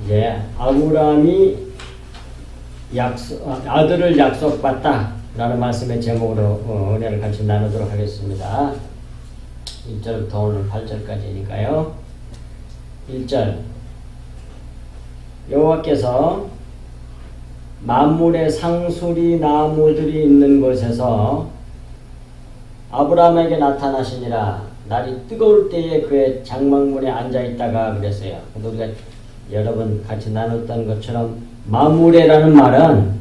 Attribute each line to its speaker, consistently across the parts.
Speaker 1: 이제 아브라함이 아들을 약속받다 라는 말씀의 제목으로 은혜를 같이 나누도록 하겠습니다. 1절부터 오늘 8절까지니까요. 1절 여호와께서 만물의 상수리 나무들이 있는 곳에서 아브라함에게 나타나시니라. 날이 뜨거울 때에 그의 장막문에 앉아있다가 그랬어요. 우리가 여러 번 같이 나눴던 것처럼 마무레라는 말은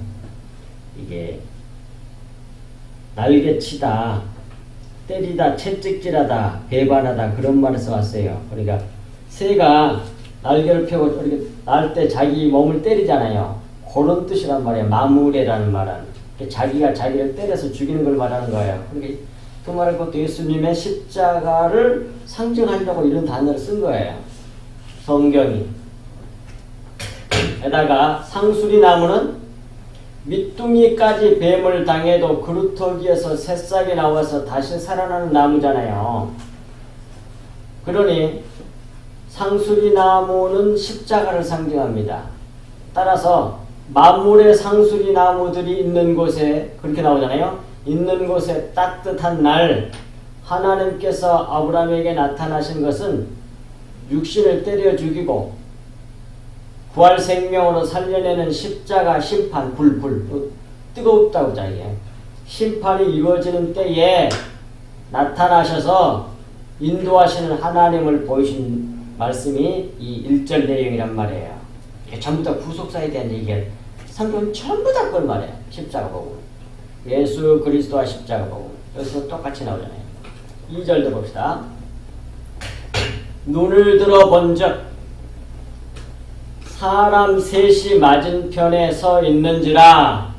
Speaker 1: 이게 날개치다, 때리다, 채찍질하다, 배반하다 그런 말에서 왔어요. 그러니까 새가 날개를 펴고 이렇게 날 때 자기 몸을 때리잖아요. 그런 뜻이란 말이에요. 마무레라는 말은 자기가 자기를 때려서 죽이는 걸 말하는 거예요. 그러니까 그 말을 또 예수님의 십자가를 상징하려고 이런 단어를 쓴 거예요. 성경이. 에다가 상수리 나무는 밑둥이까지 뱀을 당해도 그루터기에서 새싹이 나와서 다시 살아나는 나무잖아요. 그러니 상수리 나무는 십자가를 상징합니다. 따라서 만물의 상수리 나무들이 있는 곳에 그렇게 나오잖아요. 있는 곳에 따뜻한 날 하나님께서 아브라함에게 나타나신 것은 육신을 때려 죽이고 부활 생명으로 살려내는 십자가 심판 불 뜨겁다고 자기에 심판이 이루어지는 때에 나타나셔서 인도하시는 하나님을 보이신 말씀이 이 1절 내용이란 말이에요. 이게 전부 다 구속사에 대한 얘기예요. 성경은 전부 다 그걸 말해요. 십자가 보고 예수 그리스도와 십자가 보고 여기서 똑같이 나오잖아요. 2절도 봅시다. 눈을 들어 본즉 사람 셋이 맞은편에 서 있는지라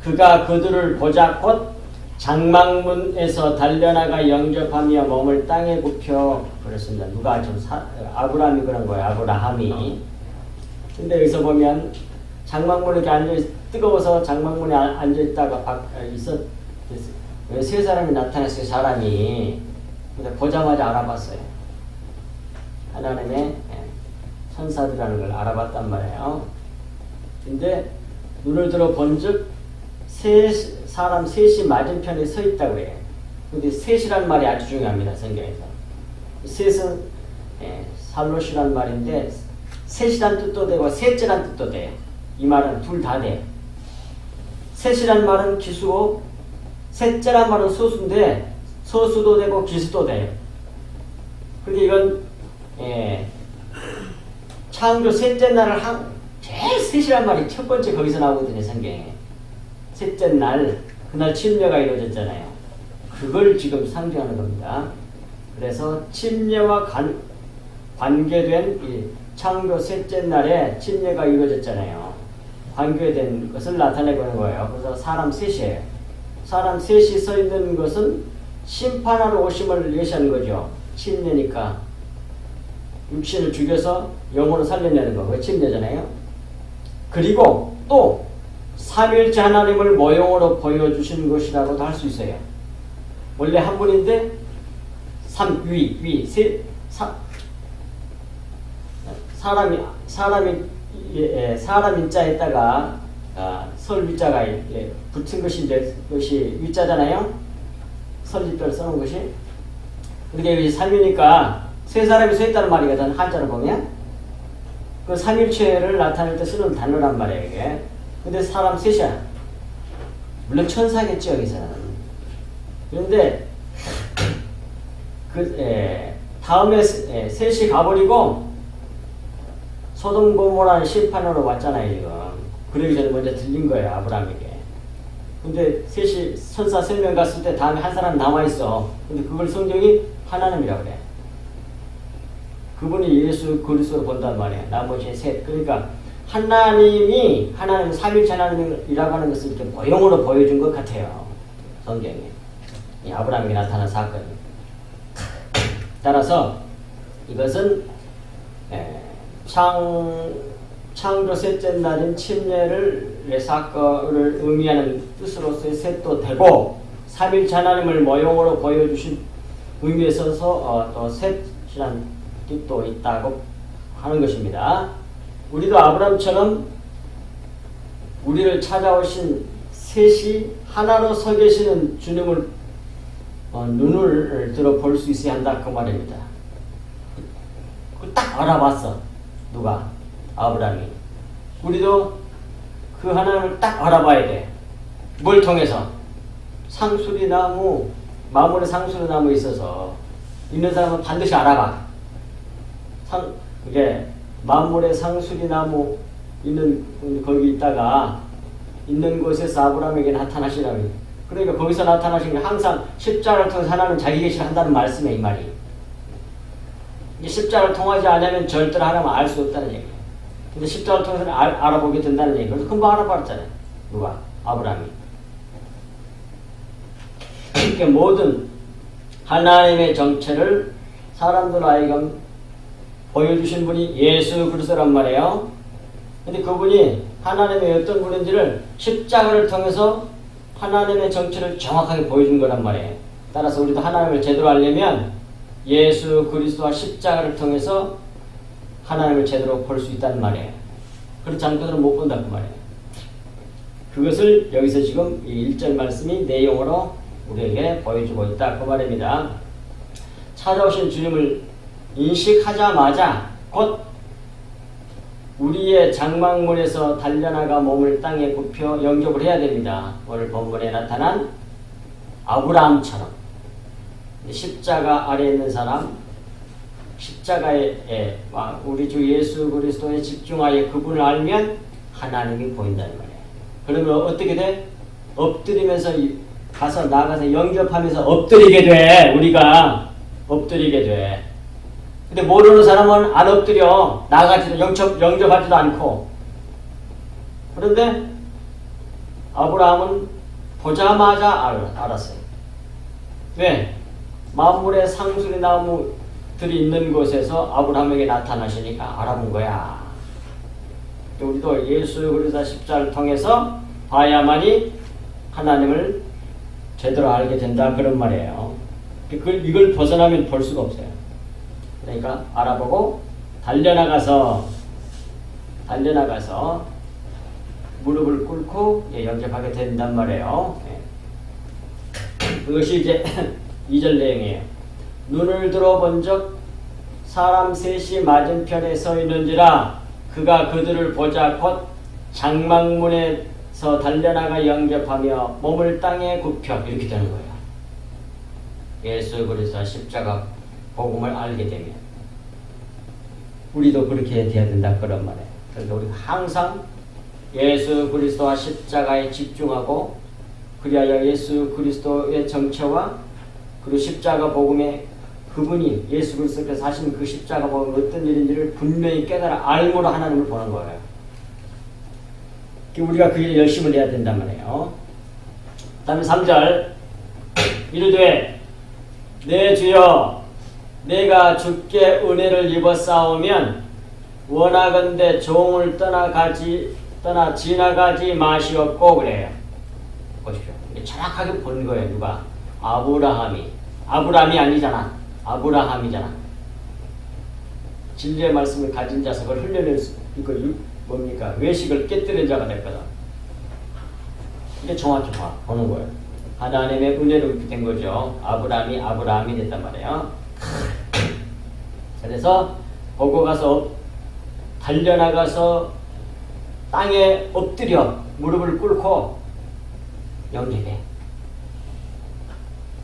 Speaker 1: 그가 그들을 보자 곧 장막문에서 달려나가 영접하며 몸을 땅에 굽혀 그랬습니다. 누가 좀 아브라함이 그런 거예요. 아브라함이. 근데 여기서 보면 장막문에 이렇게 뜨거워서 장막문에 앉아있다가 세 사람이 나타났어요. 사람이. 근데 보자마자 알아봤어요. 하나님의 천사들이라는 걸 알아봤단 말이에요. 근데 눈을 들어 본즉 사람 셋이 맞은편에 서 있다고 해요. 근데 셋이란 말이 아주 중요합니다. 성경에서. 셋은 살롯이란 말인데 셋이란 뜻도 되고 셋째란 뜻도 돼요. 이 말은 둘 다 돼요. 셋이란 말은 기수고 셋째란 말은 소수인데 소수도 되고 기수도 돼요. 그런데 이건 창조 셋째 날을 제일 셋이란 말이 첫 번째 거기서 나오거든요. 성경에. 셋째 날 그날 침례가 이루어졌잖아요. 그걸 지금 상징하는 겁니다. 그래서 침례와 관계된 이 창조 셋째 날에 침례가 이루어졌잖아요. 관계된 것을 나타내고 있는 거예요. 그래서 사람 셋이에요. 사람 셋이 서 있는 것은 심판하러 오심을 예시하는 거죠. 침례니까 육신을 죽여서 영혼을 살려내는 거. 그게 침례잖아요. 그리고 또 삼일째 하나님을 모형으로 보여주신 것이라고도 할 수 있어요. 원래 한 분인데 사람 인자에다가 설 위자가 붙은 것이 이제 그것이 위자잖아요. 설립자를 써놓은 것이. 그러니까 여기 3이니까 세 사람이 서 있다는 말이거든. 한자로 보면 그 삼일체를 나타낼 때 쓰는 단어란 말이에요. 이게. 근데 사람 셋이야. 물론 천사겠죠 여기서는. 그런데 다음에 셋이 가버리고 소돔 고모라는 심판으로 왔잖아요. 지금. 그러기 전에 먼저 들린 거예요. 아브라함에게. 근데 셋이 천사 3명 갔을 때 다음에 한 사람 남아있어. 근데 그걸 성경이 하나님이라고 그래. 그분이 예수 그리스도로 본단 말이에요. 나머지 셋. 그러니까 하나님 삼일체 하나님이라고 하는 것을 이렇게 모형으로 보여준 것 같아요. 성경에. 이 아브라함에게 나타난 사건이. 따라서 이것은 창조 셋째 날인 침례를 사건을 의미하는 뜻으로서의 셋도 되고 삼일체 하나님을 모형으로 보여주신 의미에 있어서 또 셋이라는 뜻도 있다고 하는 것입니다. 우리도 아브라함처럼 우리를 찾아오신 셋이 하나로 서 계시는 주님을 눈을 들어 볼 수 있어야 한다 그 말입니다. 딱 알아봤어. 누가? 아브라함이. 우리도 그 하나님을 딱 알아봐야 돼. 뭘 통해서? 상수리 나무, 마물의 상수리 나무에 있어서 있는 사람은 반드시 알아봐. 이게 만물의 상수리 나무 있는 거기 있다가 있는 곳에서 아브라함에게 나타나시라고. 그러니까 거기서 나타나신 게 항상 십자가를 통해서 하나님 자기 계시를 한다는 말씀이에요, 이 말이. 이 십자가를 통하지 않으면 절대로 하나님을 알 수 없다는 얘기예요. 근데 십자가를 통해서 알아보게 된다는 얘기예요. 그래서 금방 알아봤잖아요. 누가? 아브라함이. 그러니까 모든 하나님의 정체를 사람들 하여금 보여주신 분이 예수 그리스도란 말이에요. 근데 그분이 하나님의 어떤 분인지를 십자가를 통해서 하나님의 정체를 정확하게 보여준 거란 말이에요. 따라서 우리도 하나님을 제대로 알려면 예수 그리스도와 십자가를 통해서 하나님을 제대로 볼 수 있다는 말이에요. 그렇지 않고는 못 본다 그 말이에요. 그것을 여기서 지금 이 1절 말씀이 내용으로 우리에게 보여주고 있다 그 말입니다. 찾아오신 주님을 인식하자마자 곧 우리의 장막문에서 달려나가 몸을 땅에 굽혀 영접을 해야 됩니다. 오늘 본문에 나타난 아브라함처럼 십자가 아래에 있는 사람, 십자가에 우리 주 예수 그리스도에 집중하여 그분을 알면 하나님이 보인다는 거예요. 그러면 어떻게 돼? 엎드리면서 나가서 영접하면서 엎드리게 돼. 우리가 엎드리게 돼. 근데 모르는 사람은 안 엎드려. 나가지도 영접하지도 않고. 그런데 아브라함은 보자마자 알았어요. 왜? 만물의 상수리 나무들이 있는 곳에서 아브라함에게 나타나시니까 알아본 거야. 우리도 예수 그리스도 십자가를 통해서 봐야만이 하나님을 제대로 알게 된다 그런 말이에요. 이걸 벗어나면 볼 수가 없어요. 그러니까 알아보고 달려나가서 무릎을 꿇고 영접하게 된단 말이에요. 그것이 이제 2절 내용이에요. 눈을 들어본 적 사람 셋이 맞은편에 서 있는지라 그가 그들을 보자 곧 장막문에서 달려나가 영접하며 몸을 땅에 굽혀 이렇게 되는 거예요. 예수 그리스도 십자가 복음을 알게 되면 우리도 그렇게 돼야 된다 그런 말이에요. 그래서 우리가 항상 예수 그리스도와 십자가에 집중하고 그리하여 예수 그리스도의 정체와 그리고 십자가 복음의 그분이 예수 그리스도께서 하신 그 십자가 복음이 어떤 일인지를 분명히 깨달아 알므로 하나님을 보는 거예요. 우리가 그 일에 열심을 해야 된단 말이에요. 그 다음에 3절 이르되 내 주여 내가 주께 은혜를 입었사오면 원하건대 종을 떠나 지나가지 마시옵고 그래요. 보십시오. 정확하게 본 거예요. 누가? 아브라함이 아니잖아. 아브라함이잖아. 진리의 말씀을 가진 자서 그걸 흘려낼 수 이거 뭡니까? 외식을 깨뜨린 자가 됐거든. 이게 정확히 보는 거예요. 하나님의 은혜로 이렇게 된 거죠. 아브라함이 됐단 말이에요. 그래서 보고 가서 달려나가서 땅에 엎드려 무릎을 꿇고 영접해.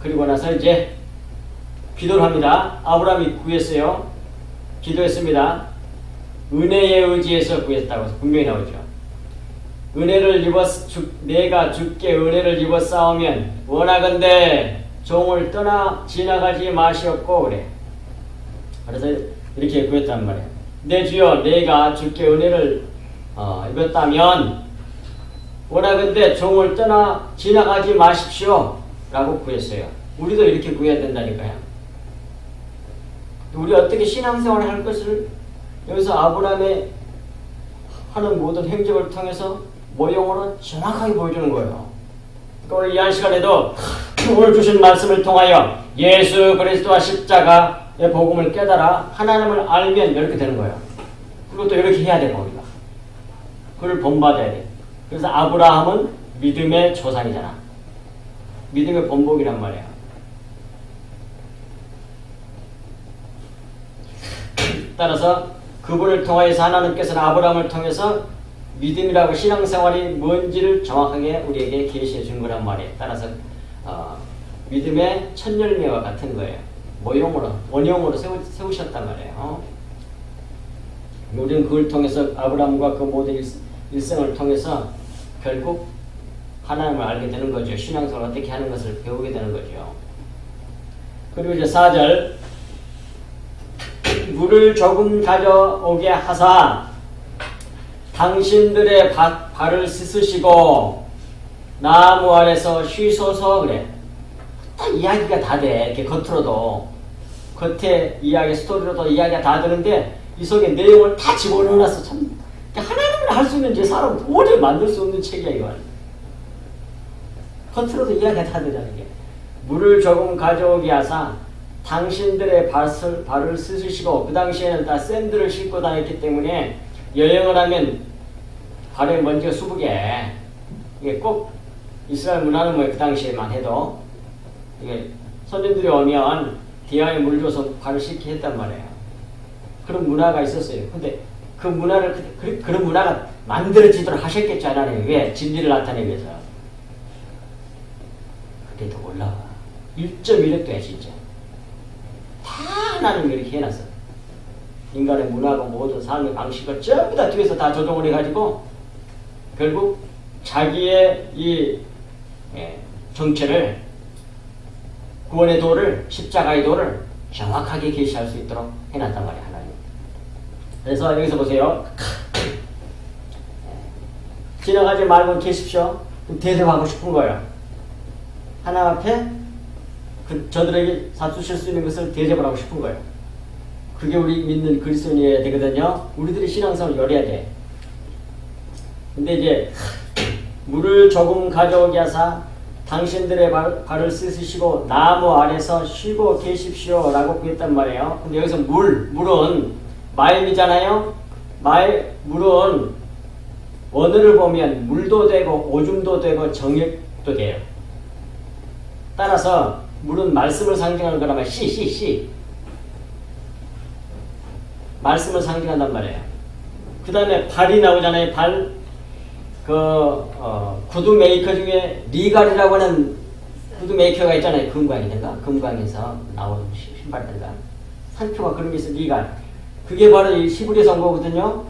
Speaker 1: 그리고 나서 이제 기도를 합니다. 아브라함이 구했어요. 기도했습니다. 은혜에 의지해서 구했다고 분명히 나오죠. 내가 주께 은혜를 입었사오면 원하건대 종을 떠나 지나가지 마시옵고 그래. 그래서 이렇게 구했단 말이에요. 내 주여 내가 주께 은혜를 입었다면 원하건대 종을 떠나 지나가지 마십시오 라고 구했어요. 우리도 이렇게 구해야 된다니까요. 우리 어떻게 신앙생활을 할 것을 여기서 아브라함의 하는 모든 행적을 통해서 모형으로 정확하게 보여주는 거예요. 그러니까 오늘 이 한 시간에도 오늘 주신 말씀을 통하여 예수 그리스도와 십자가의 복음을 깨달아 하나님을 알면 이렇게 되는 거예요. 그것도 이렇게 해야 되고 우리가. 그걸 본받아야 돼. 그래서 아브라함은 믿음의 조상이잖아. 믿음의 본복이란 말이야. 따라서 그분을 통하여서 하나님께서는 아브라함을 통해서 믿음이라고 신앙생활이 뭔지를 정확하게 우리에게 계시해 준 거란 말이에요. 따라서 믿음의 첫 열매와 같은 거예요. 모형으로, 원형으로 세우셨단 말이에요. 우리는 그걸 통해서 아브라함과 그 모든 일생을 통해서 결국 하나님을 알게 되는 거죠. 신앙생활 어떻게 하는 것을 배우게 되는 거죠. 그리고 이제 4절 물을 조금 가져오게 하사 당신들의 발을 씻으시고 나무 아래서 쉬소서 그래. 다 이야기가 다 돼. 이렇게 겉으로도 겉에 이야기 스토리로도 이야기가 다 되는데 이 속에 내용을 다 집어넣어놨어. 참 하나님을 할 수 있는 제 사람 도저히 만들 수 없는 책이야 이거. 겉으로도 이야기가 다 되잖아 이게. 물을 조금 가져오게 하사 당신들의 발을 씻으시고 그 당시에는 다 샌들을 신고 다녔기 때문에 여행을 하면 발에 먼지가 수북해. 이게 꼭 이스라엘 문화는 뭐 그 당시에만 해도 이게 손님들이 오면 디아에 물 줘서 발을 씻게 했단 말이에요. 그런 문화가 있었어요. 근데 그 문화를 그런 문화가 만들어지도록 하셨겠죠 하나님. 왜? 진리를 나타내기 위해서. 그게 더 올라와. 1.1획도야 진짜. 다 하나님이 이렇게 해놨어. 인간의 문화고 모든 삶의 방식을 전부 다 뒤에서 다 조정을 해가지고 결국 자기의 이 정체를 구원의 도를 십자가의 도를 정확하게 계시할 수 있도록 해놨단 말이야 하나님. 그래서 여기서 보세요. 지나가지 말고 계십시오. 대접하고 싶은 거예요. 하나님 앞에 저들에게 잡수실 수 있는 것을 대접을 하고 싶은 거예요. 그게 우리 믿는 그리스도인이어야 되거든요. 우리들이 신앙생활을 열어야 돼. 근데 이제 물을 조금 가져오게 하사 당신들의 발을 씻으시고 나무 아래서 쉬고 계십시오 라고 그랬단 말이에요. 근데 여기서 물은 마임이잖아요. 물은 원어를 보면 물도 되고 오줌도 되고 정액도 돼요. 따라서 물은 말씀을 상징하는 거라면 씨 말씀을 상징한단 말이에요. 그 다음에 발이 나오잖아요. 구두 메이커 중에 리갈이라고 하는 구두 메이커가 있잖아요. 금광에서 나온 신발들과 상표가 그런 게 있어요. 리갈. 그게 바로 이 히브리서 온 거거든요.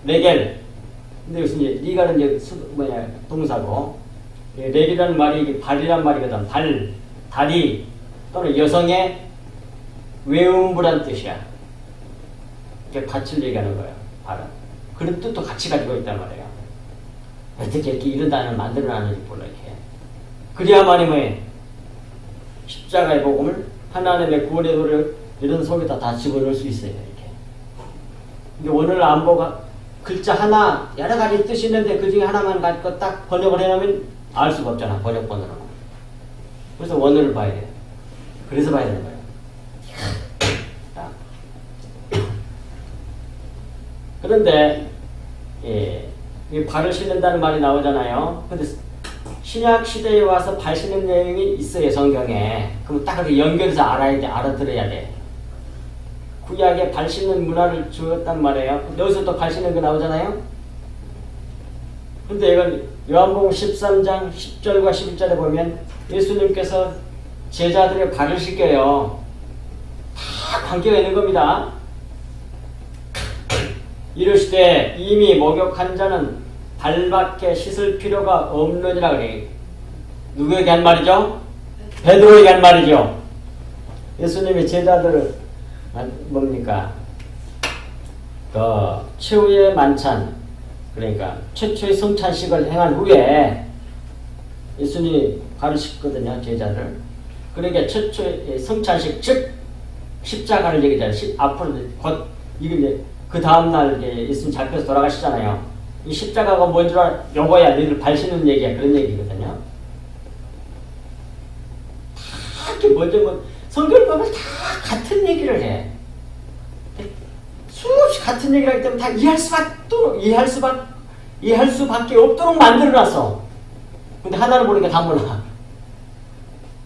Speaker 1: 레겔. 근데 여기서 이제 리갈은 이제 동사고, 레겔이라는 말이 발이란 말이거든. 다리 또는 여성의 외음부란 뜻이야. 이게 가치를 얘기하는 거예요. 발은. 그런 뜻도 같이 가지고 있단 말이에요. 어떻게 이렇게 이런 단어를 만들어놨는지 몰라 이렇게. 그래야만이 뭐예요? 십자가의 복음을 하나님의 구원의 도를 이런 속에다 다 집어넣을 수 있어요. 이렇게. 근데 오늘 안보가 글자 하나 여러 가지 뜻이 있는데 그 중에 하나만 가지고 딱 번역을 해놓으면 알 수가 없잖아. 번역본으로는. 그래서 원어를 봐야 돼요. 그래서 봐야 되는 거예요. 그런데 이 발을 씻는다는 말이 나오잖아요. 근데 신약 시대에 와서 발 씻는 내용이 있어요 성경에. 그럼 딱 그렇게 연결해서 알아들어야 돼. 구약에 발 씻는 문화를 주었단 말이에요. 여기서 또 발 씻는 거 나오잖아요. 근데 이건 요한복음 13장 10절과 11절에 보면 예수님께서 제자들의 발을 씻겨요. 다 관계가 있는 겁니다. 이르시되 이미 목욕한 자는 발밖에 씻을 필요가 없느니라 그래. 누구에게 한 말이죠? 베드로에게 한 말이죠. 예수님이 제자들을 뭡니까? 최후의 만찬, 그러니까 최초의 성찬식을 행한 후에 예수님이 발을 씻거든요, 제자들. 그러니까 최초의 성찬식, 즉 십자가를 얘기하잖아요. 앞으로 곧 이게 이제 그 다음날 예수님 잡혀서 돌아가시잖아요. 이 십자가가 뭔 줄 알아? 요거야, 너희들 발 씻는 얘기야. 그런 얘기거든요. 다 이렇게 먼저 성경을 보면 다 같은 얘기를 해. 수없이 같은 얘기를 하기 때문에 다 이해할 수밖에 없도록 만들어놨어. 근데 하나를 보니까 다 몰라.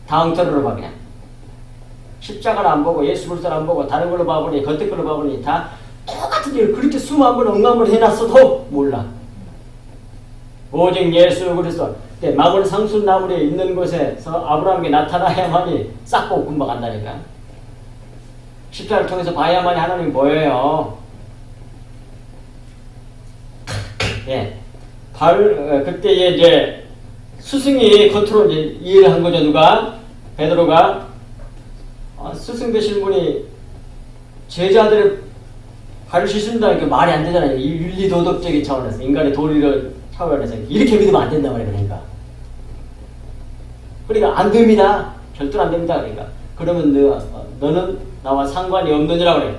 Speaker 1: 다 엉터리로 봐 그냥. 십자가를 안 보고 예수 그리스도를 안 보고 다른 걸로 봐보니 겉에 걸로 봐보니 다 똑같은 일을 그렇게 수만 번 엉망을 해놨어도 몰라. 오직 예수 그리스도 마물 상순나물이 있는 곳에서 아브라함에게 나타나야만이 싹고 금방 간다니까. 십자가를 통해서 봐야만이 하나님이 보여요. 예, 그때 이제 스승이 겉으로 이제 이해를 한 거죠. 누가? 베드로가. 스승 되신 분이 제자들의 발을 씻는다 이게 말이 안 되잖아요. 윤리 도덕적인 차원에서 인간의 도리를 차원에서 이렇게 믿으면 안 된단 말이에요. 그러니까 안 됩니다. 절대로 안 됩니다. 그러니까 그러면 너는 나와 상관이 없느니라 그래.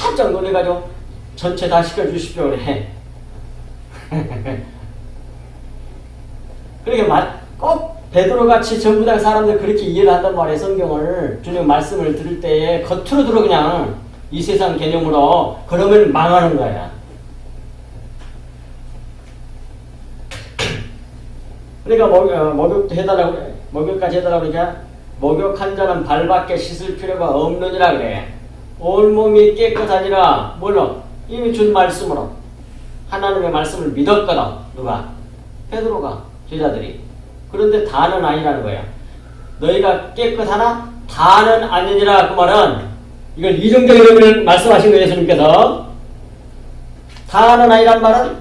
Speaker 1: 깜짝 놀래가지고 전체 다 시켜주십시오 그래. 그러니까 꼭 베드로같이 전부 다 사람들 그렇게 이해를 한단 말이에요. 성경을 주님 말씀을 들을 때에 겉으로 들어 그냥 이 세상 개념으로 그러면 망하는 거야. 그러니까 목욕까지 해달라고 그러니까 목욕한 자는 발밖에 씻을 필요가 없느니라 그래. 온몸이 깨끗하니라. 뭘로? 이미 준 말씀으로. 하나님의 말씀을 믿었거든. 누가? 베드로가. 제자들이. 그런데 다는 아니라는 거야. 너희가 깨끗하나? 다는 아니니라. 그 말은 이걸 이중적인 의미를 말씀하신 거예요. 예수님께서. 다는 아니란 말은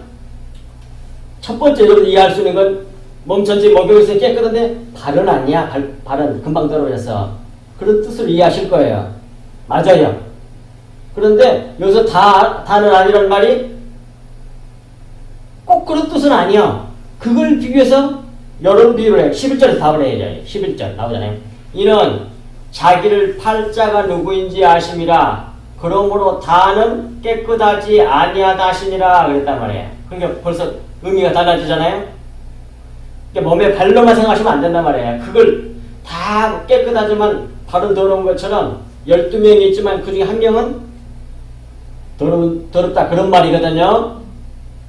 Speaker 1: 첫 번째 여러분 이해할 수 있는 건 몸 전체 목욕에서 깨끗한데 발은 아니야. 발은 금방 떨어졌어. 그런 뜻을 이해하실 거예요. 맞아요. 그런데 여기서 다는 아니란 말이 꼭 그런 뜻은 아니야. 그걸 비교해서 여러 비유를 해. 11절에서 답을 해야죠. 11절 나오잖아요. 이는 자기를 팔자가 누구인지 아심이라. 그러므로 다는 깨끗하지 아니하다 하시니라 그랬단 말이에요. 그러니까 벌써 의미가 달라지잖아요. 그러니까 몸에 발로만 생각하시면 안 된단 말이에요. 그걸 다 깨끗하지만 발은 더러운 것처럼 12명이 있지만 그 중에 한 명은 더럽다 그런 말이거든요.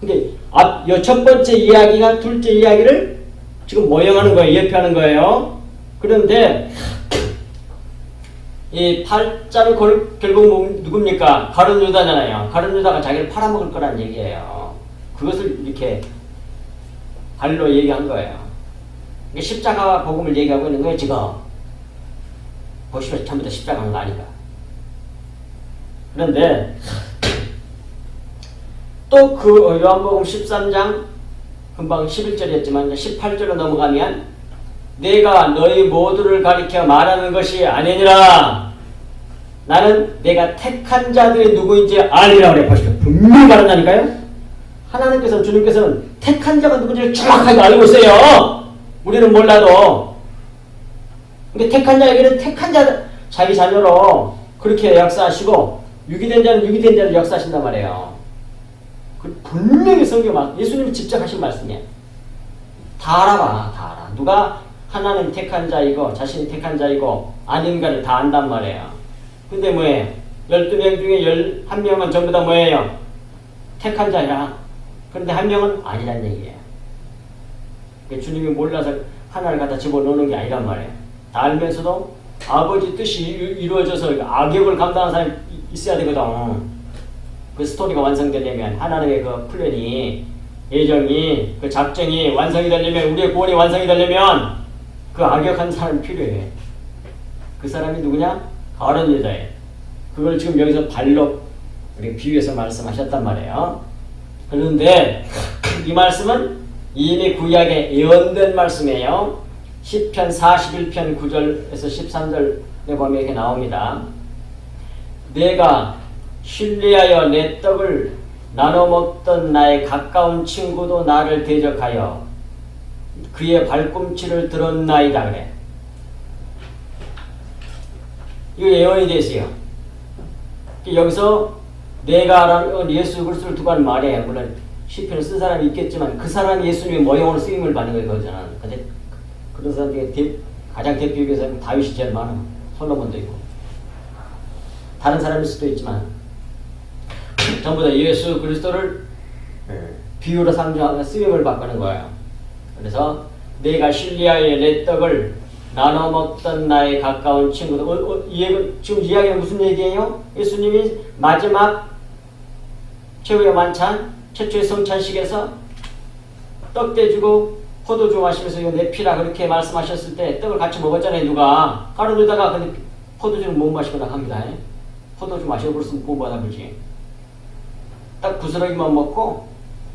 Speaker 1: 근데 첫 번째 이야기가 둘째 이야기를 지금 모형하는 거예요. 예표하는 거예요. 그런데 이 팔자를 결국 누굽니까? 가룟 유다잖아요. 가룟 유다가 자기를 팔아먹을 거란 얘기예요. 그것을 이렇게 발로 얘기한 거예요. 십자가 복음을 얘기하고 있는 거예요. 지금 보시면 전부 다 십자가인 거 아닌가. 그런데 또 그 요한복음 13장 금방 11절이었지만 18절로 넘어가면 내가 너희 모두를 가리켜 말하는 것이 아니니라. 나는 내가 택한 자들이 누구인지 아니라 그래. 보시죠. 분명히 말한다니까요. 하나님께서는 주님께서는 택한 자가 누구인지를 정확하게 알고 있어요. 우리는 몰라도. 근데 택한 자에게는 택한 자 자기 자녀로 그렇게 역사하시고 유기된 자는 유기된 자를 역사하신단 말이에요. 그 분명히 성경 예수님이 직접 하신 말씀이에요. 다 알아봐. 다 알아. 누가 하나님 택한 자이고 자신이 택한 자이고 아닌가를 다 안단 말이에요. 근데 뭐예요? 12명 중에 11명은 전부 다 뭐예요? 택한 자야. 그런데 한 명은 아니란 얘기예요. 주님이 몰라서 하나를 갖다 집어넣는 게 아니란 말이에요. 다 알면서도 아버지 뜻이 이루어져서 악역을 감당하는 사람이 있어야 되거든. 그 스토리가 완성되려면 하나님의 그 플랜이 예정이 그 작정이 완성이 되려면 우리의 구원이 완성이 되려면 그 악역한 사람이 필요해. 그 사람이 누구냐? 가룟 유다예요. 그걸 지금 여기서 발로 우리 비유해서 말씀하셨단 말이에요. 그런데 이 말씀은 이미 구약에 예언된 말씀이에요. 시편 41편 9절에서 13절에 보면 이렇게 나옵니다. 내가 신뢰하여 내 떡을 나눠 먹던 나의 가까운 친구도 나를 대적하여 그의 발꿈치를 들었나이다 그래. 이거 예언이 됐어요. 여기서 내가라는 예수 그리스도를 두고 하는 말이에요. 물론 시편을 쓴 사람이 있겠지만 그 사람이 예수님의 모형으로 쓰임을 받는 거예요. 그거잖아. 근데 그런 사람 중에 가장 대표적인 다윗이 제일 많아. 솔로몬도 있고. 다른 사람일 수도 있지만 전부 다 예수 그리스도를 비유로 상징하는 쓰임을 바꾸는 거예요. 그래서 내가 실리아의 내 떡을 나눠 먹던 나의 가까운 친구들. 지금 이야기는 무슨 얘기예요? 예수님이 마지막 최후의 만찬, 최초의 성찬식에서 떡 떼주고 포도주 마시면서 이거 내 피라 그렇게 말씀하셨을 때 떡을 같이 먹었잖아요. 누가 가로들다가 근데 포도주는 못 마시거나 합니다. 포도주 마셔버렸으면 구원받아 보지. 딱 부스러기만 먹고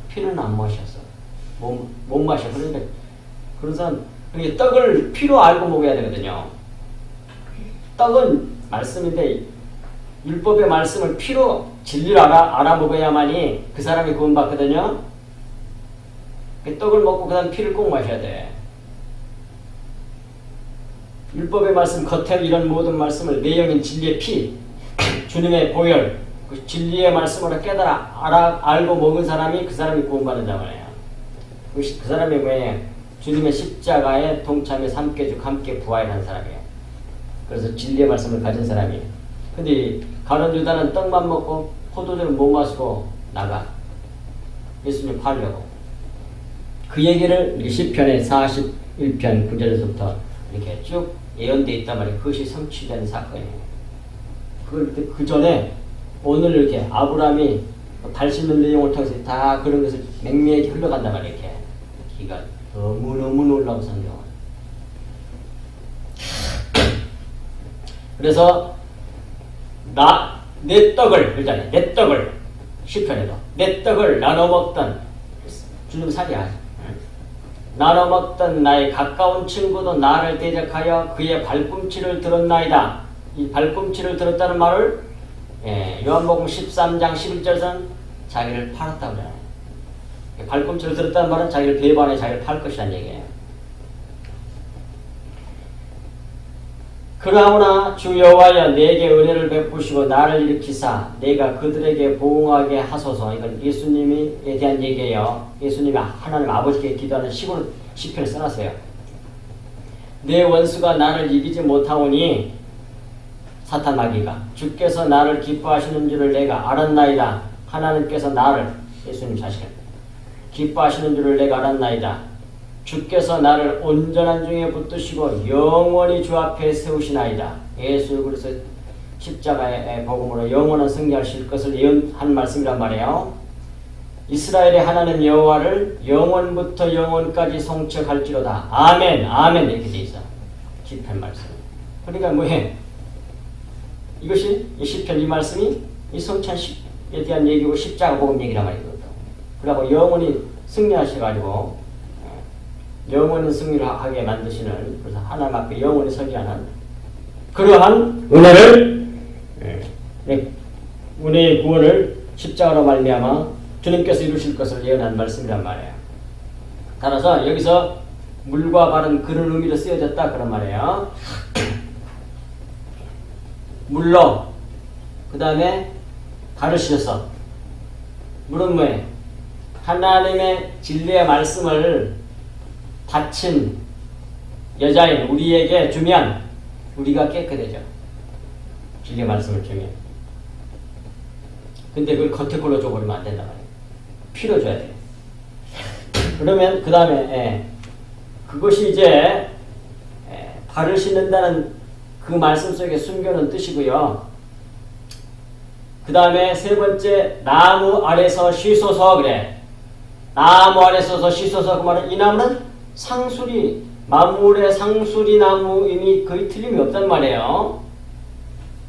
Speaker 1: 피는 안 마셨어. 못 마셔. 그러니까 그런 사람 떡을 피로 알고 먹어야 되거든요. 떡은 말씀인데 율법의 말씀을 피로 진리로 알아 먹어야만이 그 사람이 구원받거든요. 떡을 먹고 그 다음 피를 꼭 마셔야 돼. 율법의 말씀, 겉에 이런 모든 말씀을 내 영인 진리의 피, 주님의 보혈, 그 진리의 말씀으로 깨달아 알고 먹은 사람이 그 사람이 구원받는단 말이에요. 그 사람이 뭐예요? 주님의 십자가에 동참해 함께 죽 함께 부활한 사람이에요. 그래서 진리의 말씀을 가진 사람이에요. 근데 가룟 유다는 떡만 먹고 포도주를 못 마시고 나가. 예수님 팔려고. 그 얘기를 우리 시편의 41편 9절에서부터 이렇게 쭉 예언되어 있단 말이에요. 그것이 성취된 사건이에요. 그 전에 오늘 이렇게 아브라함이 발 씻는 내용을 통해서 다 그런 것을 맹맹하게 흘러간단 말이에요. 이렇게 기가 너무너무 놀라운 성경. 그래서 내 떡을 시편에도 내 떡을 나눠 먹던 주님 살이야. 나눠 먹던 나의 가까운 친구도 나를 대적하여 그의 발꿈치를 들었나이다. 이 발꿈치를 들었다는 말을 요한복음 13장 11절에서는 자기를 팔았다고 그래요. 발꿈치를 들었다는 말은 자기를 배반해 자기를 팔 것이라는 얘기예요. 그러나 주 여호와여 내게 은혜를 베푸시고 나를 일으키사 내가 그들에게 보응하게 하소서. 이건 예수님에 대한 얘기예요. 예수님이 하나님 아버지께 기도하는 시편을 써놨어요. 내 원수가 나를 이기지 못하오니 사탄 마귀가 주께서 나를 기뻐하시는 줄을 내가 알았나이다. 하나님께서 나를 예수님 자신을 기뻐하시는 줄을 내가 알았나이다. 주께서 나를 온전한 중에 붙드시고 영원히 주 앞에 세우시나이다. 예수 그리스도 십자가의 복음으로 영원한 승리하실 것을 예언한 말씀이란 말이에요. 이스라엘의 하나님 여호와를 영원부터 영원까지 성취할지로다. 아멘, 아멘 이렇게 돼 있어. 시편 말씀. 그러니까 뭐해? 이것이 이 시편 이 말씀이 이 성찬식에 대한 얘기고 십자가 복음 얘기란 말이거든. 그리고 영원히 승리하셔가지고 영원히 승리를 하게 만드시는, 그래서 하나님 앞에 영원히 서게 하는 그러한 은혜를, 은혜의 구원을 십자가로 말미암아 주님께서 이루실 것을 예언한 말씀이란 말이에요. 따라서 여기서 물과 발은 그런 의미로 쓰여졌다 그런 말이에요. 물로 그 다음에 발을 씻어서. 물은 뭐예요? 하나님의 진리의 말씀을 바친 여자인 우리에게 주면 우리가 깨끗해져. 진리의 말씀을 주면. 근데 그걸 겉에 걸로 줘버리면 안 된단 말이에요. 피로 줘야 돼요. 그러면 그 다음에 그것이 이제 발을 씻는다는 그 말씀 속에 숨겨놓은 뜻이고요. 그 다음에 세 번째 나무 아래서 쉬소서 그래. 나무 아래서 쉬소서. 그 말은 이 나무는 상수리, 만물의 상수리 나무임이 거의 틀림이 없단 말이에요.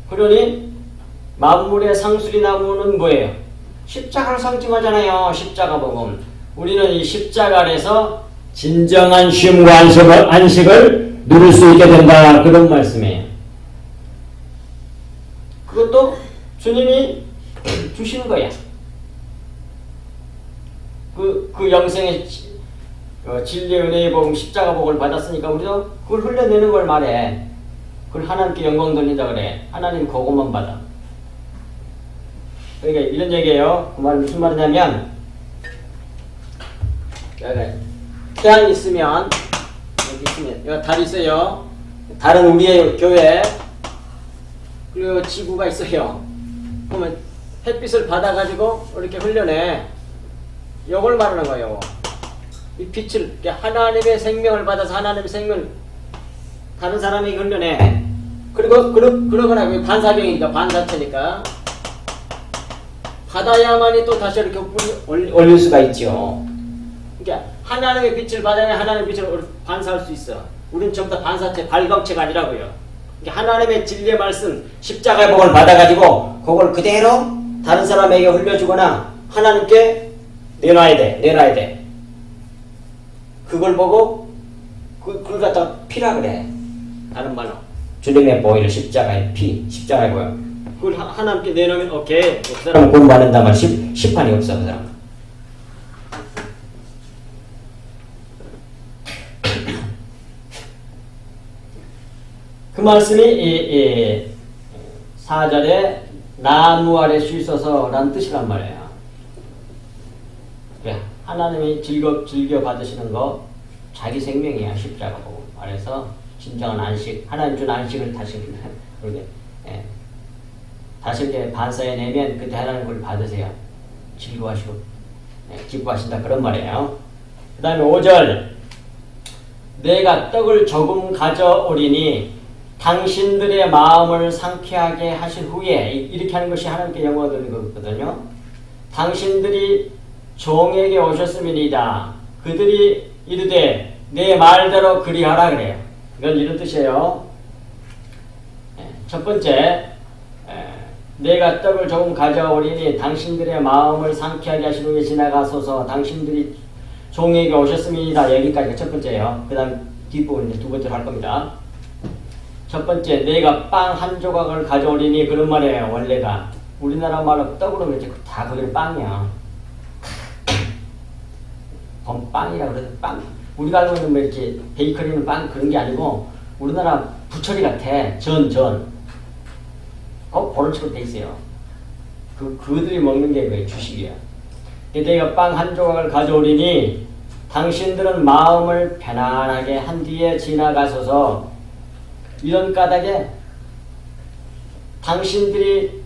Speaker 1: 그러니 만물의 상수리 나무는 뭐예요? 십자가를 상징하잖아요. 십자가 복음. 우리는 이 십자가 아래서 진정한 쉼과 안식을 누릴 수 있게 된다. 그런 말씀이에요. 그것도 주님이 주시는 거야. 그 영생의 진리의 은혜의 복음 십자가 복을 받았으니까 우리도 그걸 흘려내는 걸 말해. 그걸 하나님께 영광 돌린다 그래. 하나님 그것만 받아. 그러니까 이런 얘기예요. 그 말은 무슨 말이냐면 태양이 있으면 여기 달이 있어요. 달은 우리의 교회, 그리고 지구가 있어요. 그러면 햇빛을 받아가지고 이렇게 흘려내. 요걸 말하는 거예요. 이 빛을, 하나님의 생명을 받아서 하나님의 생명을 다른 사람에게 흘려내. 그리고 그러거나 반사경이니까 반사체니까 받아야만이 또 다시 이렇게 올릴 수가 있죠. 그러니까 하나님의 빛을 받아야 하나님의 빛을 반사할 수 있어. 우리는 전부 다 반사체, 발광체가 아니라고요. 그러니까 하나님의 진리의 말씀, 십자가의 복을 받아가지고 그걸 그대로 다른 사람에게 흘려주거나 하나님께 내놔야 돼. 그걸 보고 그걸 갖다가 피라 그래. 다른 말로 주님의 보혈, 십자가의 피, 십자가의 보혈. 그걸 하나님께 내놓으면 오케이. 그 사람은 공부받는단 말 심판이 없어. 그 사람. 그 말씀이 이 4절에 나무 아래 쉬소서라는 뜻이란 말이에요. 하나님이 즐겨 받으시는 거 자기 생명이야. 십자가 보고 말해서 진정한 안식, 하나님 준 안식을 다시 그렇게 다시 이렇게 반사해내면 그때 하나님 걸 받으세요. 즐거워하시고 기뻐하신다 그런 말이에요. 그 다음에 5절 내가 떡을 조금 가져오리니 당신들의 마음을 상쾌하게 하신 후에 이렇게 하는 것이 하나님께 영광을 드리는 거거든요. 당신들이 종에게 오셨음이니이다. 그들이 이르되 내 말대로 그리하라 그래요. 이건 이런 뜻이에요. 첫 번째 내가 떡을 조금 가져오리니 당신들의 마음을 상쾌하게 하신 후에 지나가소서. 당신들이 종에게 오셨음이니이다. 여기까지가 첫 번째예요. 그 다음 뒷부분 두 번째로 할 겁니다. 첫 번째, 내가 빵 한 조각을 가져오리니 그런 말이에요. 원래가 우리나라 말로 떡으로 그랬지 다 거기는 빵이야. 빵이라고 그래서 빵. 우리가 알고 있는 뭐 이렇게 베이커리는 빵 그런 게 아니고 우리나라 부처리 같아. 전. 그런 식으로 돼 있어요. 그들이 먹는 게 왜 주식이야. 내가 빵 한 조각을 가져오리니 당신들은 마음을 편안하게 한 뒤에 지나가소서. 이런 까닭에 당신들의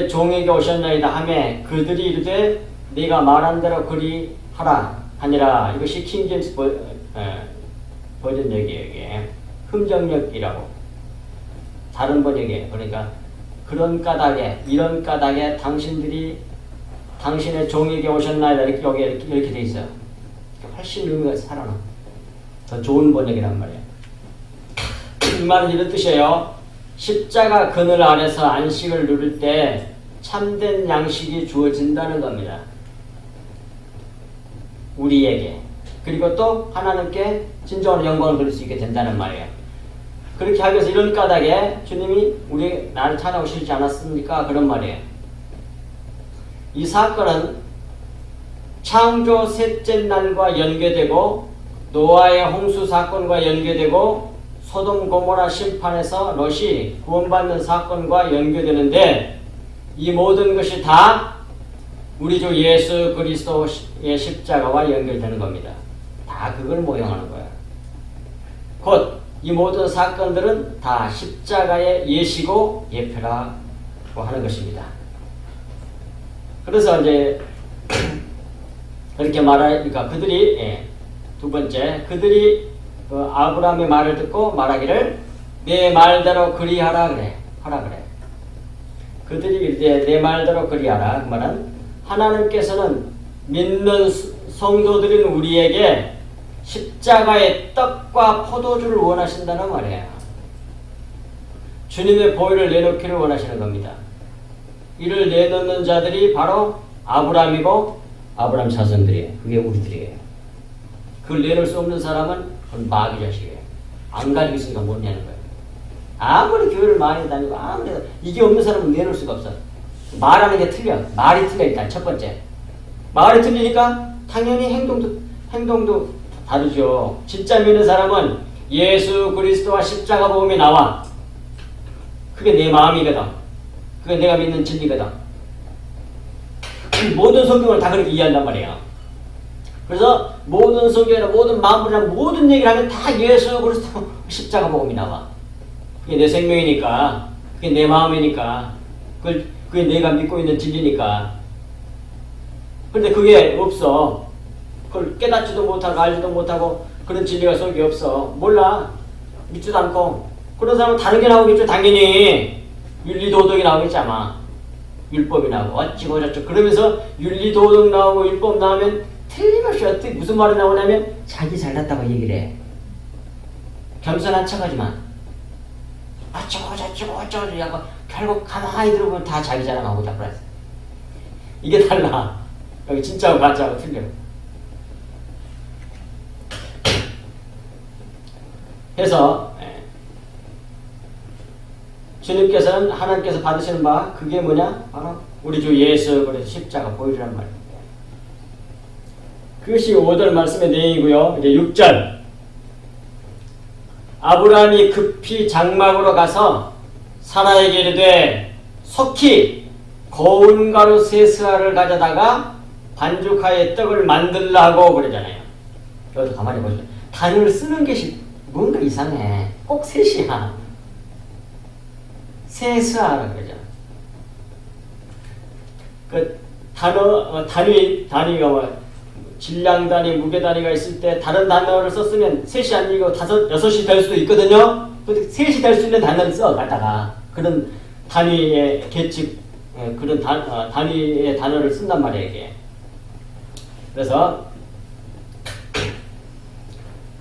Speaker 1: 종에게 오셨나이다 하매 그들이 이르되 네가 말한 대로 그리하라 하니라. 이것이 킹제임스 버전역이에요. 이게 흠정역이라고 다른 번역이에요. 그러니까 그런 까닭에 이런 까닭에 당신의 종에게 오셨나이다 이렇게 돼 있어요. 훨씬 의미가 살아나. 더 좋은 번역이란 말이에요. 이 말은 이런 뜻이에요. 십자가 그늘 아래서 안식을 누릴 때 참된 양식이 주어진다는 겁니다. 우리에게. 그리고 또 하나님께 진정으로 영광을 돌릴 수 있게 된다는 말이에요. 그렇게 하기 위해서 이런 까닭에 주님이 나를 찾아오시지 않았습니까? 그런 말이에요. 이 사건은 창조 셋째 날과 연계되고 노아의 홍수 사건과 연계되고 소돔 고모라 심판에서 롯이 구원받는 사건과 연결되는데 이 모든 것이 다 우리 주 예수 그리스도의 십자가와 연결되는 겁니다. 다 그걸 모형하는 거예요. 곧 이 모든 사건들은 다 십자가의 예시고 예표라고 하는 것입니다. 그래서 이제 그렇게 말하니까 그들이 두 번째 그들이 아브라함의 말을 듣고 말하기를 내 말대로 그리하라 그래. 그들이 이제 내 말대로 그리하라. 그 말은 하나님께서는 믿는 성도들인 우리에게 십자가의 떡과 포도주를 원하신다는 말이에요. 주님의 보혈을 내놓기를 원하시는 겁니다. 이를 내놓는 자들이 바로 아브라함이고 아브라함 자손들이에요. 그게 우리들이에요. 그걸 내놓을 수 없는 사람은 그건 마귀 자식이에요. 안 가지고 있으니까 못 내는 거예요. 아무리 교회를 많이 다니고 아무리 이게 없는 사람은 내놓을 수가 없어. 말하는 게 틀려. 말이 틀려. 일단 첫 번째 말이 틀리니까 당연히 행동도 다르죠. 진짜 믿는 사람은 예수 그리스도와 십자가 복음이 나와. 그게 내 마음이거든. 그게 내가 믿는 진리거든. 모든 성경을 다 그렇게 이해한단 말이에요. 그래서 모든 성경이나 모든 마음이나 모든 얘기를 하면 다 예수 그리스도 십자가 복음이 나와. 그게 내 생명이니까, 그게 내 마음이니까, 그걸 그게 내가 믿고 있는 진리니까. 근데 그게 없어. 그걸 깨닫지도 못하고 알지도 못하고 그런 진리가 속에 없어. 몰라. 믿지도 않고. 그런 사람은 다른 게 나오겠죠. 당연히 윤리도덕이 나오겠지 아마. 율법이 나오고 어찌고 저쩌고 그러면서 윤리도덕 나오고 율법 나오면 틀림없이 어떻게 무슨 말이 나오냐면 자기 잘났다고 얘기를 해. 겸손한 척하지만 어쩌고 저쩌고 어쩌고 하고 결국 가만히 들어보면 다 자기 자랑하고 다 그랬어. 이게 달라. 여기 진짜하고 가짜하고 틀려. 그래서 주님께서는 하나님께서 받으시는 바 그게 뭐냐? 바로 우리 주 예수 그리스도 십자가 보여주란 말이에요. 그것이 5절 말씀의 내용이고요. 이제 6절 아브라함이 급히 장막으로 가서 사라에게 이르되 속히 고운 가루 세 스아를 가져다가 반죽하여 떡을 만들라고 그러잖아요. 여기도 가만히 보시면 단어를 쓰는 것이 뭔가 이상해. 꼭 셋이야. 세스아라 그러죠. 그 단위가 뭐 질량 단위, 무게 단위가 있을 때 다른 단어를 썼으면 셋이 아니고 다섯, 여섯이 될 수도 있거든요. 근데 셋이 될 수 있는 단어를 써 갖다가 그런 단위의 계측, 그런 단위의 단어를 쓴단 말이에요 이게. 그래서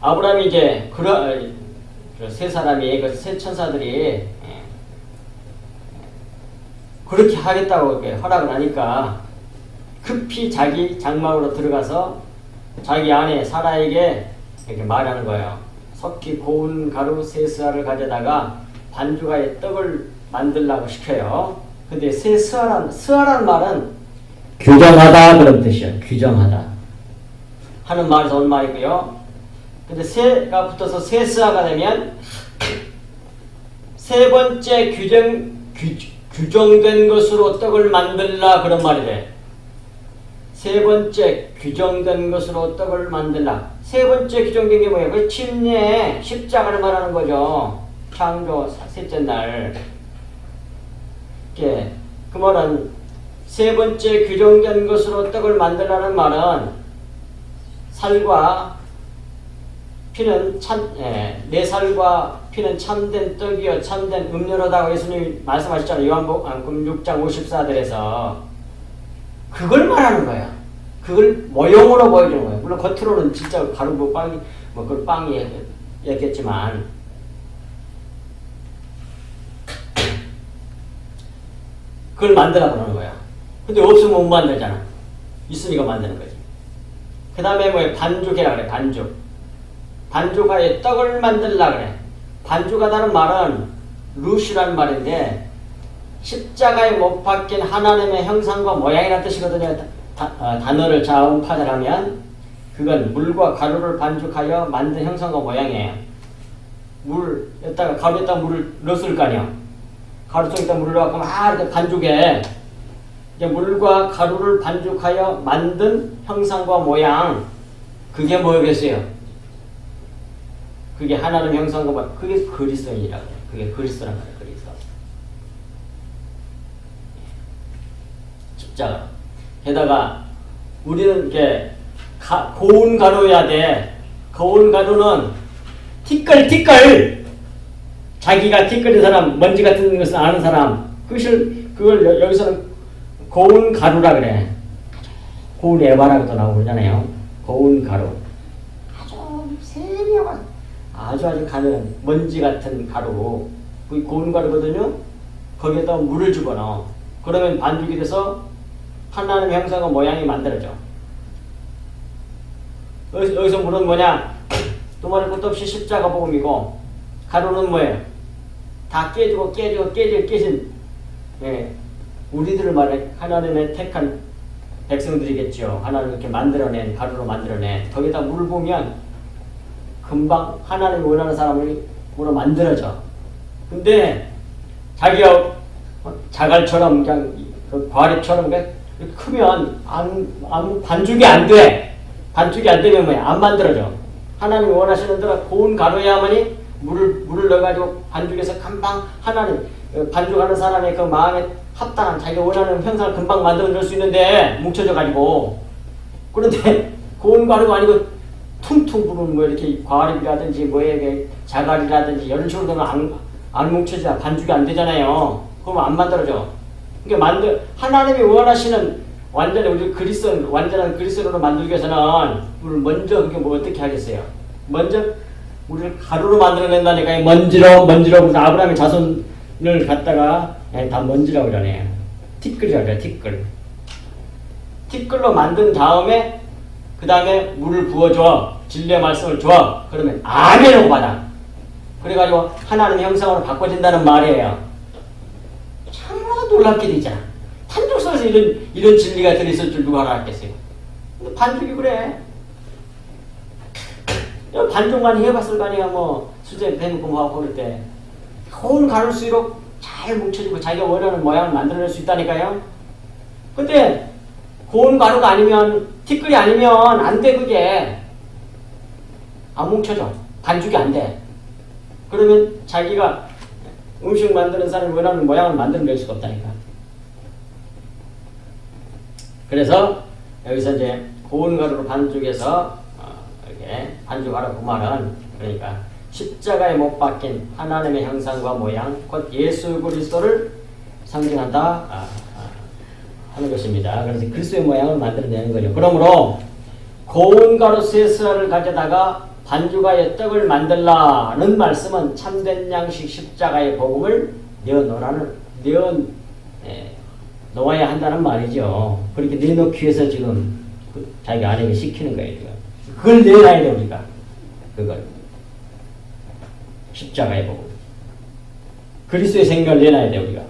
Speaker 1: 아브라함이 이제 그 세 사람이 그 세 천사들이 그렇게 하겠다고 이렇게 허락을 하니까 급히 자기 장막으로 들어가서 자기 아내 사라에게 이렇게 말하는 거예요. 석기 고운 가루 세 스아를 가져다가 반죽하여 떡을 만들라고 시켜요. 근데 세 스아란 말은 규정하다 그런 뜻이에요. 규정하다 하는 말에서 온 말이고요. 근데 세가 붙어서 세 스아가 되면 세 번째 규정된 것으로 떡을 만들라 그런 말이 돼. 세 번째 규정된 것으로 떡을 만들라. 세 번째 규정된 게 뭐예요? 그 침례 십자가를 말하는 거죠. 창조 셋째 날. 그 말은 세 번째 규정된 것으로 떡을 만들라는 말은 살과 피는 내 살과 피는 참된 떡이요 참된 음료로다고 예수님이 말씀하셨잖아요. 요한복음 6장 54절에서 그걸 말하는 거야. 그걸 모형으로 보여주는 거야. 물론 겉으로는 진짜 가루 뭐 빵이 뭐 그걸 빵이었겠지만 그걸 만들라고 그러는 거야. 근데 없으면 못 만들잖아. 있으니까 만드는 거지. 그 다음에 뭐야? 반죽이라 그래. 반죽하여 떡을 만들라 그래. 반죽하다는 말은 루시라는 말인데 십자가에 못 박힌 하나님의 형상과 모양이라는 뜻이거든요. 단어를 자음파절하면 그건 물과 가루를 반죽하여 만든 형상과 모양이에요. 물에다가 가루에다 물을 넣었을 거 아니야. 가루 속에다 물을 넣고 막 이렇게 반죽에 이제 물과 가루를 반죽하여 만든 형상과 모양 그게 뭐겠어요? 그게 하나님 형상과 모양 그게 그리스도인이라고 해요. 그게 그리스도란 말이에요. 그리스도. 십자가. 게다가 우리는 이렇게 고운 가루여야 돼. 고운 가루는 티끌 자기가 티끌인 사람, 먼지 같은 것을 아는 사람 그걸 여기서는 고운 가루라 그래. 고운 에바라고도 나오고 그러잖아요. 고운 가루. 아주 세밀한 아주 가늘은 먼지 같은 가루. 그게 고운 가루거든요. 거기에다 물을 집어넣어. 그러면 반죽이 돼서 하나님의 형상과 모양이 만들어져. 여기서 물은 뭐냐? 또 말할 것도 없이 십자가 복음이고 가루는 뭐예요? 다 깨진 우리들을 말해 하나님의 택한 백성들이겠죠. 하나님 이렇게 만들어낸 가루로 만들어낸 거기다 물을 부으면 금방 하나님이 원하는 사람으로 만들어져. 근데 자기가 자갈처럼 그냥 과립처럼 크면 반죽이 안 돼. 반죽이 안 되면 뭐야? 안 만들어져. 하나님이 원하시는 대로 고운 가루야만이 물을 넣어가지고 반죽해서 금방 하나님 반죽하는 사람의 그 마음에 합당한 자기가 원하는 형상을 금방 만들어낼 수 있는데 뭉쳐져 가지고 그런데 고운 가루가 아니고 퉁퉁 부른 뭐 이렇게 과립이라든지 뭐에 자갈이라든지 이런 식으로 되면 안 뭉쳐지잖아. 반죽이 안 되잖아요. 그러면 안 만들어져. 그러니까 하나님이 원하시는 완전히 우리 완전한 그리스도로 만들기 위해서는 우리를 먼저 그게 뭐 어떻게 하겠어요? 먼저 우리를 가루로 만들어낸다니까요. 먼지로 아브라함의 자손을 갖다가 다 먼지라고 그러네요. 티끌이라고 그래요. 티끌로 만든 다음에 그 다음에 물을 부어줘. 진리의 말씀을 줘. 그러면 아멘으로 받아. 그래가지고 하나님의 형상으로 바꿔진다는 말이에요. 참으로 놀랍게 되잖아. 탄족성에서 이런 진리가 들어있을 줄 누가 알았겠어요. 근데 반죽이 그래. 반죽만 해봤을 거 아니야. 뭐 수제 배먹고 하고 그럴 때 고운 가루수록 잘 뭉쳐지고 자기가 원하는 모양을 만들어낼 수 있다니까요. 근데 고운 가루가 아니면 티끌이 아니면 안 돼. 그게 안 뭉쳐져. 반죽이 안 돼. 그러면 자기가 음식 만드는 사람이 원하는 모양을 만들어낼 수가 없다니까. 그래서 여기서 이제 고운 가루로 반죽해서 이렇게 반죽하라고 그 말은 그러니까 십자가에 못 박힌 하나님의 형상과 모양 곧 예수 그리스도를 상징한다 하는 것입니다. 그래서 그리스도의 모양을 만들어내는 거죠. 그러므로 고운 가루 세스라를 가져다가 반죽하여 떡을 만들라는 말씀은 참된 양식 십자가의 복음을 놓아야 한다는 말이죠. 그렇게 내놓기 위해서 지금 자기 아내에게 시키는 거예요. 지금. 그걸 내놔야 돼 우리가. 그걸 십자가의 복음. 그리스도의 생명을 내놔야 돼 우리가.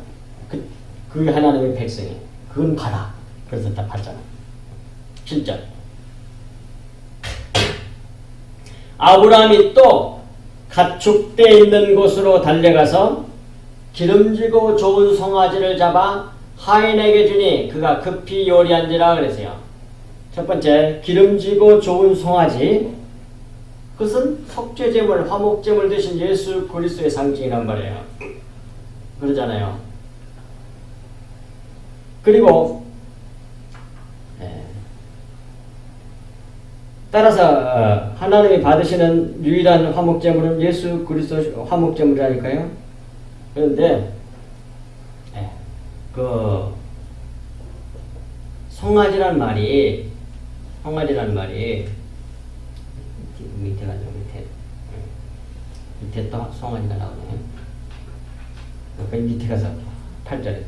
Speaker 1: 그 하나님의 백성이. 그건 받아. 그래서 다 받잖아. 7절. 아브라함이 또 가축대 있는 곳으로 달려가서 기름지고 좋은 송아지를 잡아 하인에게 주니 그가 급히 요리한지라 그랬어요. 첫 번째, 기름지고 좋은 송아지. 그것은 속죄제물, 화목제물 대신 예수 그리스도의 상징이란 말이에요. 그러잖아요. 그리고 따라서 하나님이 받으시는 유일한 화목제물은 예수 그리스도 화목제물이라니까요. 그런데 그 송아지란 말이 밑에 가죠. 밑에 또 송아지가 나오네. 그 밑에 가서 8절에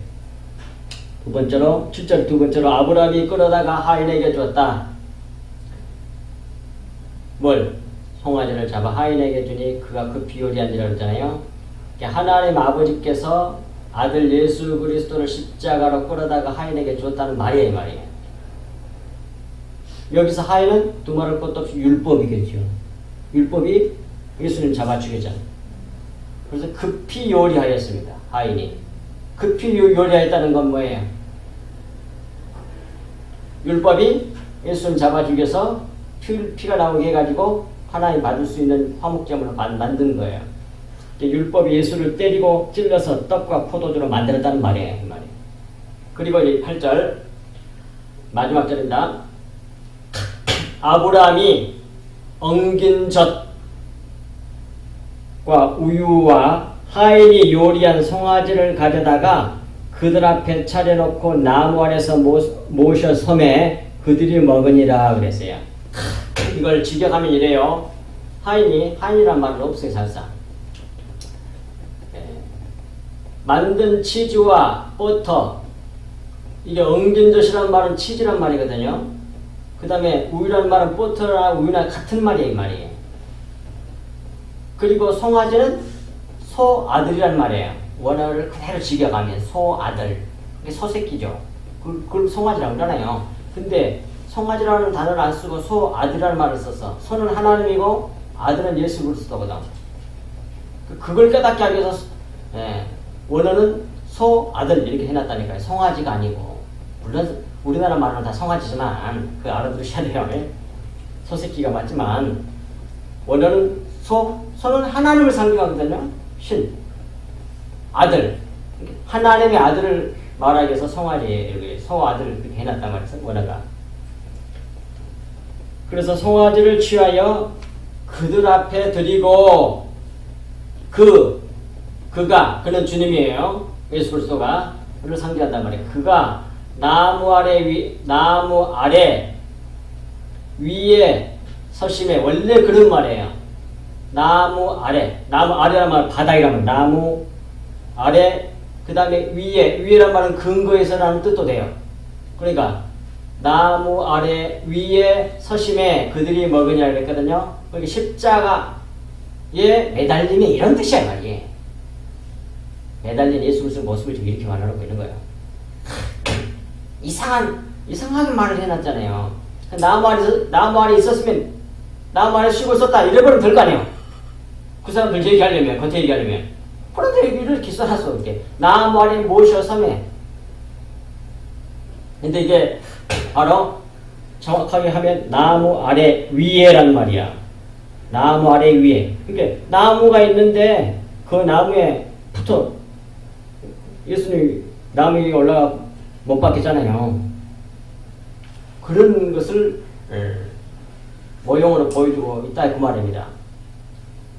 Speaker 1: 두 번째로 7절 두 번째로 아브라함이 끌어다가 하인에게 줬다. 뭘? 송아지를 잡아 하인에게 주니 그가 급히 요리한지라 그랬잖아요. 하나님 아버지께서 아들 예수 그리스도를 십자가로 끌어다가 하인에게 줬다는 말이에요. 이 말이에요. 여기서 하인은 두말할 것도 없이 율법이겠죠. 율법이 예수님 잡아 죽였잖아요. 그래서 급히 요리하였습니다. 하인이. 급히 요리하였다는 건 뭐예요? 율법이 예수님 잡아 죽여서 피가 나오게 해가지고 하나님 받을 수 있는 화목제물을 만든 거예요. 율법이 예수를 때리고 찔러서 떡과 포도주로 만들었다는 말이에요. 이 말이에요. 그리고 이 8절 마지막 절입니다. 아브라함이 엉긴 젖과 우유와 하인이 요리한 송아지를 가져다가 그들 앞에 차려놓고 나무 아래서 모셔 섬에 그들이 먹으니라 그랬어요. 이걸 직역하면 이래요. 하인이란 말은 없어요. 사실상. 만든 치즈와 버터, 이게 엉긴 젖이란 말은 치즈란 말이거든요. 그 다음에 우유란 말은 버터나 우유나 같은 말이에요. 이 말이에요. 그리고 송아지는 소아들이란 말이에요. 원어를 그대로 직역하면 소아들, 소새끼죠. 그걸 송아지라고 그러잖아요. 근데 송아지라는 단어를 안 쓰고 소아들이라는 말을 썼어. 소는 하나님이고 아들은 예수 그리스도거든. 그걸 깨닫게 하기 위해서 원어는 소아들 이렇게 해놨다니까요. 송아지가 아니고. 물론 우리나라 말은 다 송아지지만 그 알아두셔야 돼요. 소새끼가 맞지만 원어는 소는 하나님을 상징하거든요. 신, 아들. 하나님의 아들을 말하기 위해서 송아지, 송아지를 이렇게 해놨단 말이죠. 원어가. 그래서 송아지를 취하여 그들 앞에 드리고 그는 주님이에요. 예수 그리스도가 그를 상징한단 말이에요. 그가 나무 아래 위에 서심해. 원래 그런 말이에요. 나무 아래란 말은 바닥이란 말. 나무 아래 그 다음에 위에란 말은 근거에서라는 뜻도 돼요. 그러니까 나무 아래 위에 서심해 그들이 먹으냐 그랬거든요. 그러니까 십자가에 매달림이 이런 뜻이야 말이에요. 매달린 예수 그리스도의 모습을 지금 이렇게 말하고 있는 거예요. 이상하게 말을 해놨잖아요. 나무 아래 있었으면 나무 아래 쉬고 있었다 이래버리면 될 거 아니에요. 그 사람들 얘기하려면 겉에 얘기하려면 그런데 이렇게 써놨어. 이렇게 나무 아래 모셔서매. 근데 이게 바로 정확하게 하면 나무 아래 위에란 말이야. 나무 아래 위에. 그러니까 나무가 있는데 그 나무에 붙어 예수님이 나무 위에 올라가 못 박혔잖아요. 그런 것을 모형으로 보여주고 있다 그 말입니다.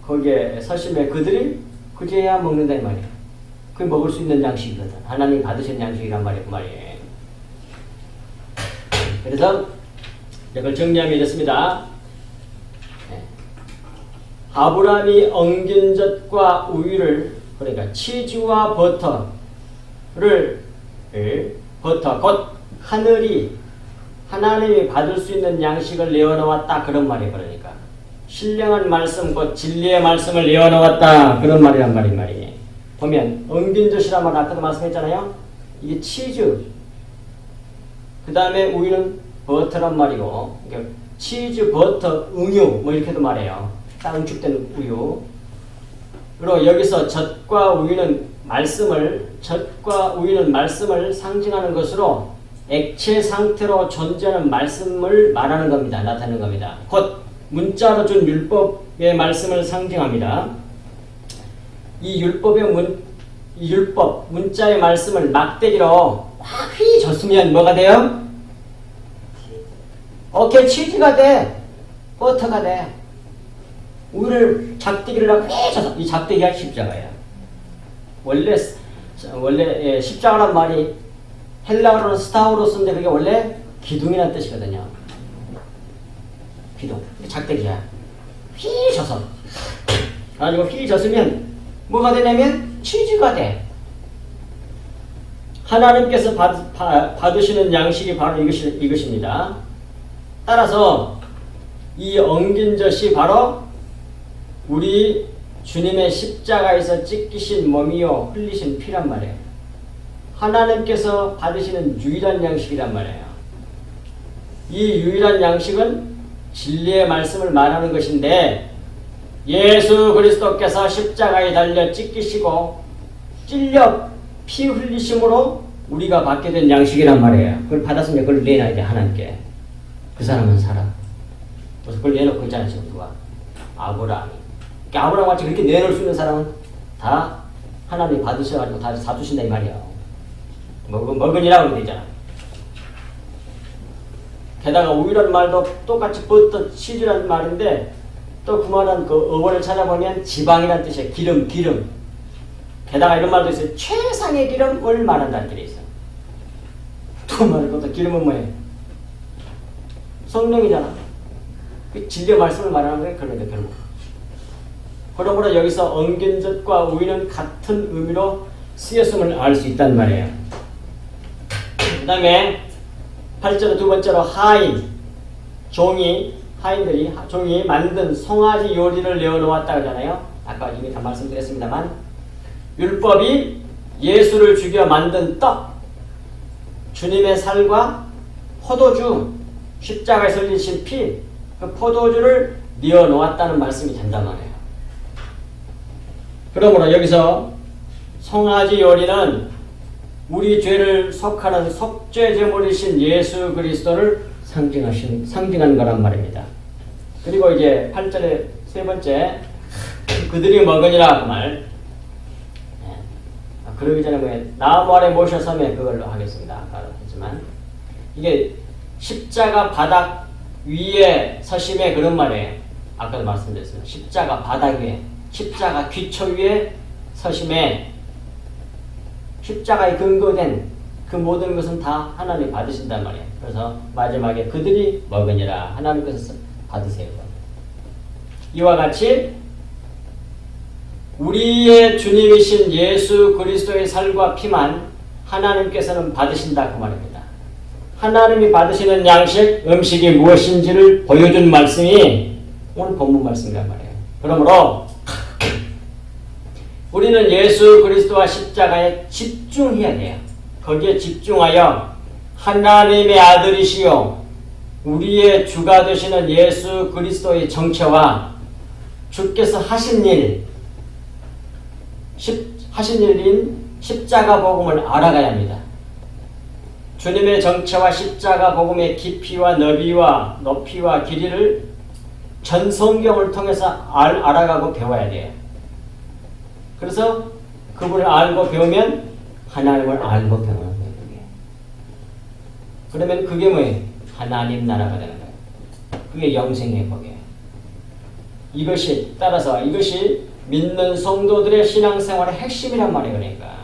Speaker 1: 거기에 서심해 그들이 그제야 먹는다 이 말이에요. 그게 먹을 수 있는 양식이거든. 하나님 받으신 양식이란 말이에요. 그 말이에요. 그래서 이걸 정리하면 이렇습니다. 아브라함이 엉긴 젖과 우유를 그러니까 치즈와 버터를 곧 하나님이 받을 수 있는 양식을 내어놓았다 그런 말이에요. 그러니까 신령한 말씀 곧 진리의 말씀을 내어놓았다 그런 말이란 말이에요. 보면 엉긴 젖이란 말 아까도 말씀했잖아요. 이게 치즈 그 다음에 우유는 버터란 말이고 그러니까 치즈, 버터, 응유 뭐 이렇게도 말해요. 딱 응축된 우유. 그리고 여기서 젖과 우유는 말씀을 상징하는 것으로 액체 상태로 존재하는 말씀을 말하는 겁니다. 나타내는 겁니다. 곧 문자로 준 율법의 말씀을 상징합니다. 이 율법 문자의 말씀을 막대기로 확 휘젓으면 뭐가 돼요? 오케이, 치즈가 돼. 버터가 돼. 우유를 작대기를 휘젓어. 이 작대기가 십자가야. 원래 십자가란 말이 헬라어로는 스타우로스인데 그게 원래 기둥이라는 뜻이거든요. 기둥. 작대기야. 휘젓어. 가지고 휘젓으면 뭐가 되냐면 치즈가 돼. 하나님께서 받으시는 양식이 바로 이것입니다. 따라서 이 엉긴 젖이 바로 우리 주님의 십자가에서 찢기신 몸이요 흘리신 피란 말이에요. 하나님께서 받으시는 유일한 양식이란 말이에요. 이 유일한 양식은 진리의 말씀을 말하는 것인데 예수 그리스도께서 십자가에 달려 찢기시고 찔려 피 흘리심으로 우리가 받게 된 양식이란 말이에요. 그걸 받았으면 그걸 내놔야 돼 하나님께. 그 사람은 살아. 그래서 그걸 내놓고 있잖아요. 지금 누가? 아브라함이. 아브라함 같이 그렇게 내놓을 수 있는 사람은 다 하나님이 받으셔가지고 다 사주신다 이 말이야. 먹으니라고 그러면 되잖아. 게다가 우유라는 말도 똑같이 버터 치즈라는 말인데 또 그 말은 그 어원을 찾아보면 지방이라는 뜻이에요. 기름. 게다가 이런 말도 있어요. 최상의 기름을 말한다는 뜻이 있어요. 또 말할 것도 기름은 뭐예요? 성령이잖아. 그 진리의 말씀을 말하는 거예요. 그런데 결국. 그러므로 여기서 엉긴 젖과 우유는 같은 의미로 쓰였음을 알 수 있단 말이에요. 그 다음에 8절에 두 번째로 종이 만든 송아지 요리를 내어놓았다 그러잖아요. 아까 이미 다 말씀드렸습니다만 율법이 예수를 죽여 만든 떡, 주님의 살과 포도주, 십자가에 흘리신 피, 그 포도주를 내어놓았다는 말씀이 된단 말이에요. 그러므로 여기서 송아지 요리는 우리 죄를 속하는 속죄 제물이신 예수 그리스도를 상징한 거란 말입니다. 그리고 이제 8절의 세 번째 그들이 먹으니라 그 말. 그러기 전에 뭐 나무 아래 모셔서면 그걸로 하겠습니다. 아까 했지만 이게 십자가 바닥 위에 서심에 그런 말이에요. 아까도 말씀드렸습니다. 십자가 바닥 위에, 십자가 기초 위에 서심에 십자가에 근거된 그 모든 것은 다 하나님이 받으신단 말이에요. 그래서 마지막에 그들이 먹으니라 하나님께서 받으세요. 이와 같이 우리의 주님이신 예수 그리스도의 살과 피만 하나님께서는 받으신다 그 말입니다. 하나님이 받으시는 양식, 음식이 무엇인지를 보여준 말씀이 오늘 본문 말씀이란 말이에요. 그러므로 우리는 예수 그리스도와 십자가에 집중해야 돼요. 거기에 집중하여 하나님의 아들이시요 우리의 주가 되시는 예수 그리스도의 정체와 주께서 하신 일인 십자가 복음을 알아가야 합니다. 주님의 정체와 십자가 복음의 깊이와 너비와 높이와 길이를 전 성경을 통해서 알아가고 배워야 돼요. 그래서 그분을 알고 배우면 하나님을 알고 배우는 거예요. 그러면 그게 뭐예요? 하나님 나라가 되는 거예요. 그게 영생의 복이에요. 따라서 이것이 믿는 성도들의 신앙생활의 핵심이란 말이에요. 그러니까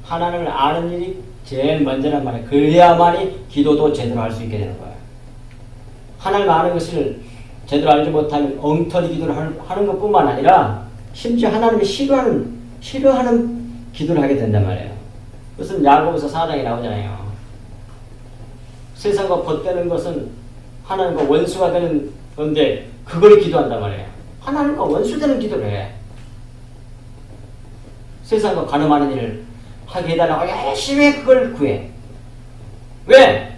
Speaker 1: 하나님을 아는 일이 제일 먼저란 말이에요. 그래야만이 기도도 제대로 할 수 있게 되는 거예요. 하나님 아는 것을 제대로 알지 못하면 엉터리 기도를 하는 것뿐만 아니라 심지어 하나님이 싫어하는 기도를 하게 된단 말이에요. 무슨 야고보서 4장에 나오잖아요. 세상과 벗되는 것은 하나님과 원수가 되는 건데 그걸 기도한단 말이에요. 하나님과 원수되는 기도를 해. 세상과 가늠하는 일을 하게 해달라고 열심히 그걸 구해. 왜?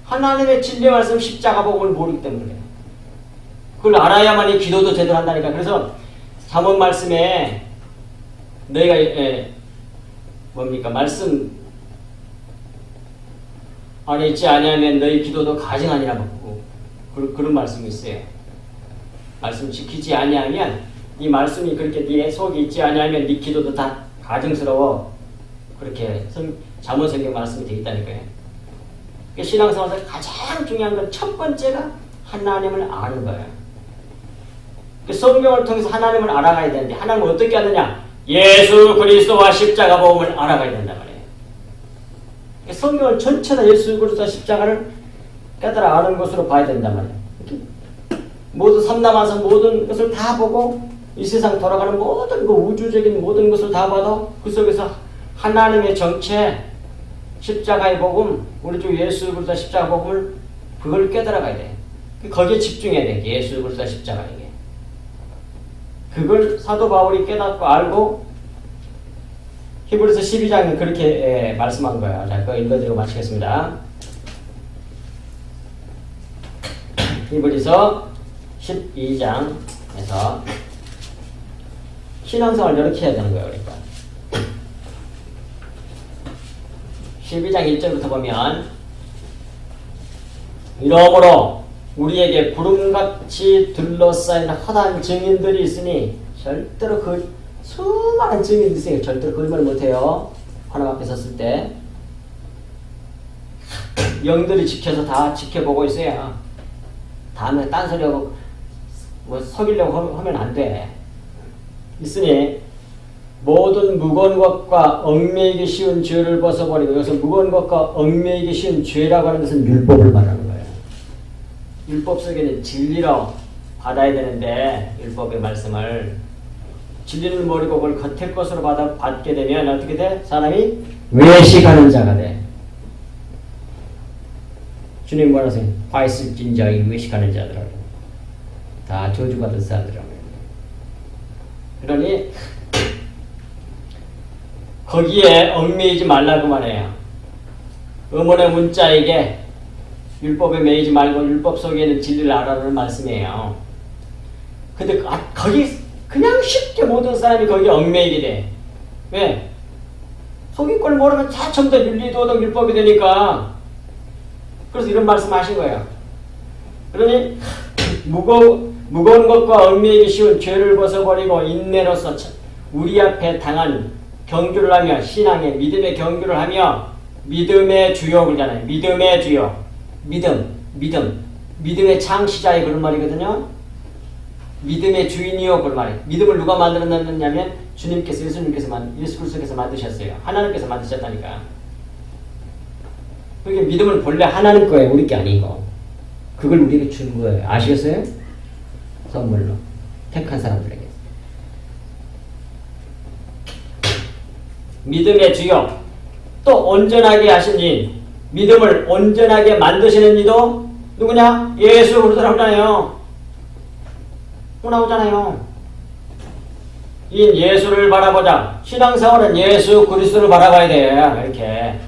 Speaker 1: 하나님의 진리 말씀 십자가 복음을 모르기 때문에 그래요. 그걸 알아야만이 기도도 제대로 한다니까. 그래서 잠언 말씀에 너희가 뭡니까? 말씀 안에 있지 아니하면 너희 기도도 가증하니라 그런 말씀이 있어요. 말씀 지키지 아니하면 이 말씀이 그렇게 네 속에 있지 아니하면 네 기도도 다 가증스러워. 그렇게 잠언 성경 말씀이 되어 있다니까요. 신앙생활에서 가장 중요한 건 첫 번째가 하나님을 아는 거예요. 성경을 통해서 하나님을 알아가야 되는데 하나님을 어떻게 하느냐? 예수 그리스도와 십자가 복음을 알아가야 된단 말이에요. 성경을 전체 다 예수 그리스도와 십자가를 깨달아 아는 것으로 봐야 된단 말이에요. 모두 삼남아선 모든 것을 다 보고 이 세상 돌아가는 모든 그 우주적인 모든 것을 다 봐도 그 속에서 하나님의 정체, 십자가의 복음, 우리 주 예수 그리스도 십자가 복음을 그걸 깨달아가야 돼. 거기에 집중해야 돼. 예수 그리스도 십자가 이게. 그걸 사도 바울이 깨닫고 알고 히브리서 12장에 그렇게 말씀한 거예요. 자, 그거 읽어드리고 마치겠습니다. 히브리서 12장에서 신앙생활 이렇게 해야 되는 거예요. 그러니까 12장 1절부터 보면 이러므로 우리에게 구름같이 둘러싸인 허다한 증인들이 있으니 절대로 그 수많은 증인이 있어요. 절대로 거짓말 못해요. 하나님 앞에 섰을 때 영들이 지켜서 다 지켜보고 있어요. 다음에 딴소리하고 뭐 속이려고 하면 안 돼. 있으니 모든 무거운 것과 얽매이기 쉬운 죄를 벗어버리고, 여기서 무거운 것과 얽매이기 쉬운 죄라고 하는 것은 율법을 말하는 거예요. 율법 속에는 진리로 받아야 되는데 율법의 말씀을 진리를 모르고 그걸 겉의 것으로 받게 되면 어떻게 돼? 사람이 외식하는 자가 돼. 주님 뭐라 하세요? 화 있을 진자이 외식하는 자들하고 다 저주받은 사람들이라고. 그러니 거기에 얽매이지 말라고 말해요. 의문의 문자에게 율법에 매이지 말고 율법 속에 있는 진리를 알아라는 말씀이에요. 근데 거기 그냥 쉽게 모든 사람이 거기에 얽매이게 돼. 왜? 속인 걸 모르면 다 전부 다 윤리도덕 율법이 되니까. 그래서 이런 말씀 하신 거예요. 그러니 무거운 것과 얽매이기 쉬운 죄를 벗어버리고 인내로서 우리 앞에 당한 경주를 하며 신앙의 믿음의 경주를 하며 믿음의 주요 그러잖아요. 믿음의 주요. 믿음의 창시자의 그런 말이거든요. 믿음의 주인이요 그런 말이에요. 믿음을 누가 만들었느냐면 주님께서 예수 그리스도께서 만드셨어요. 하나님께서 만드셨다니까. 그러니까 믿음을 본래 하나님 거예요. 우리 게 아니고. 그걸 우리에게 준 거예요. 아시겠어요? 선물로. 택한 사람들에게. 믿음의 주요. 또 온전하게 하신 이 믿음을 온전하게 만드시는 이도 누구냐? 예수 그리스도라고 하잖아요. 나오잖아요. 이 예수를 바라보자. 신앙생활은 예수 그리스도를 바라봐야 돼. 이렇게.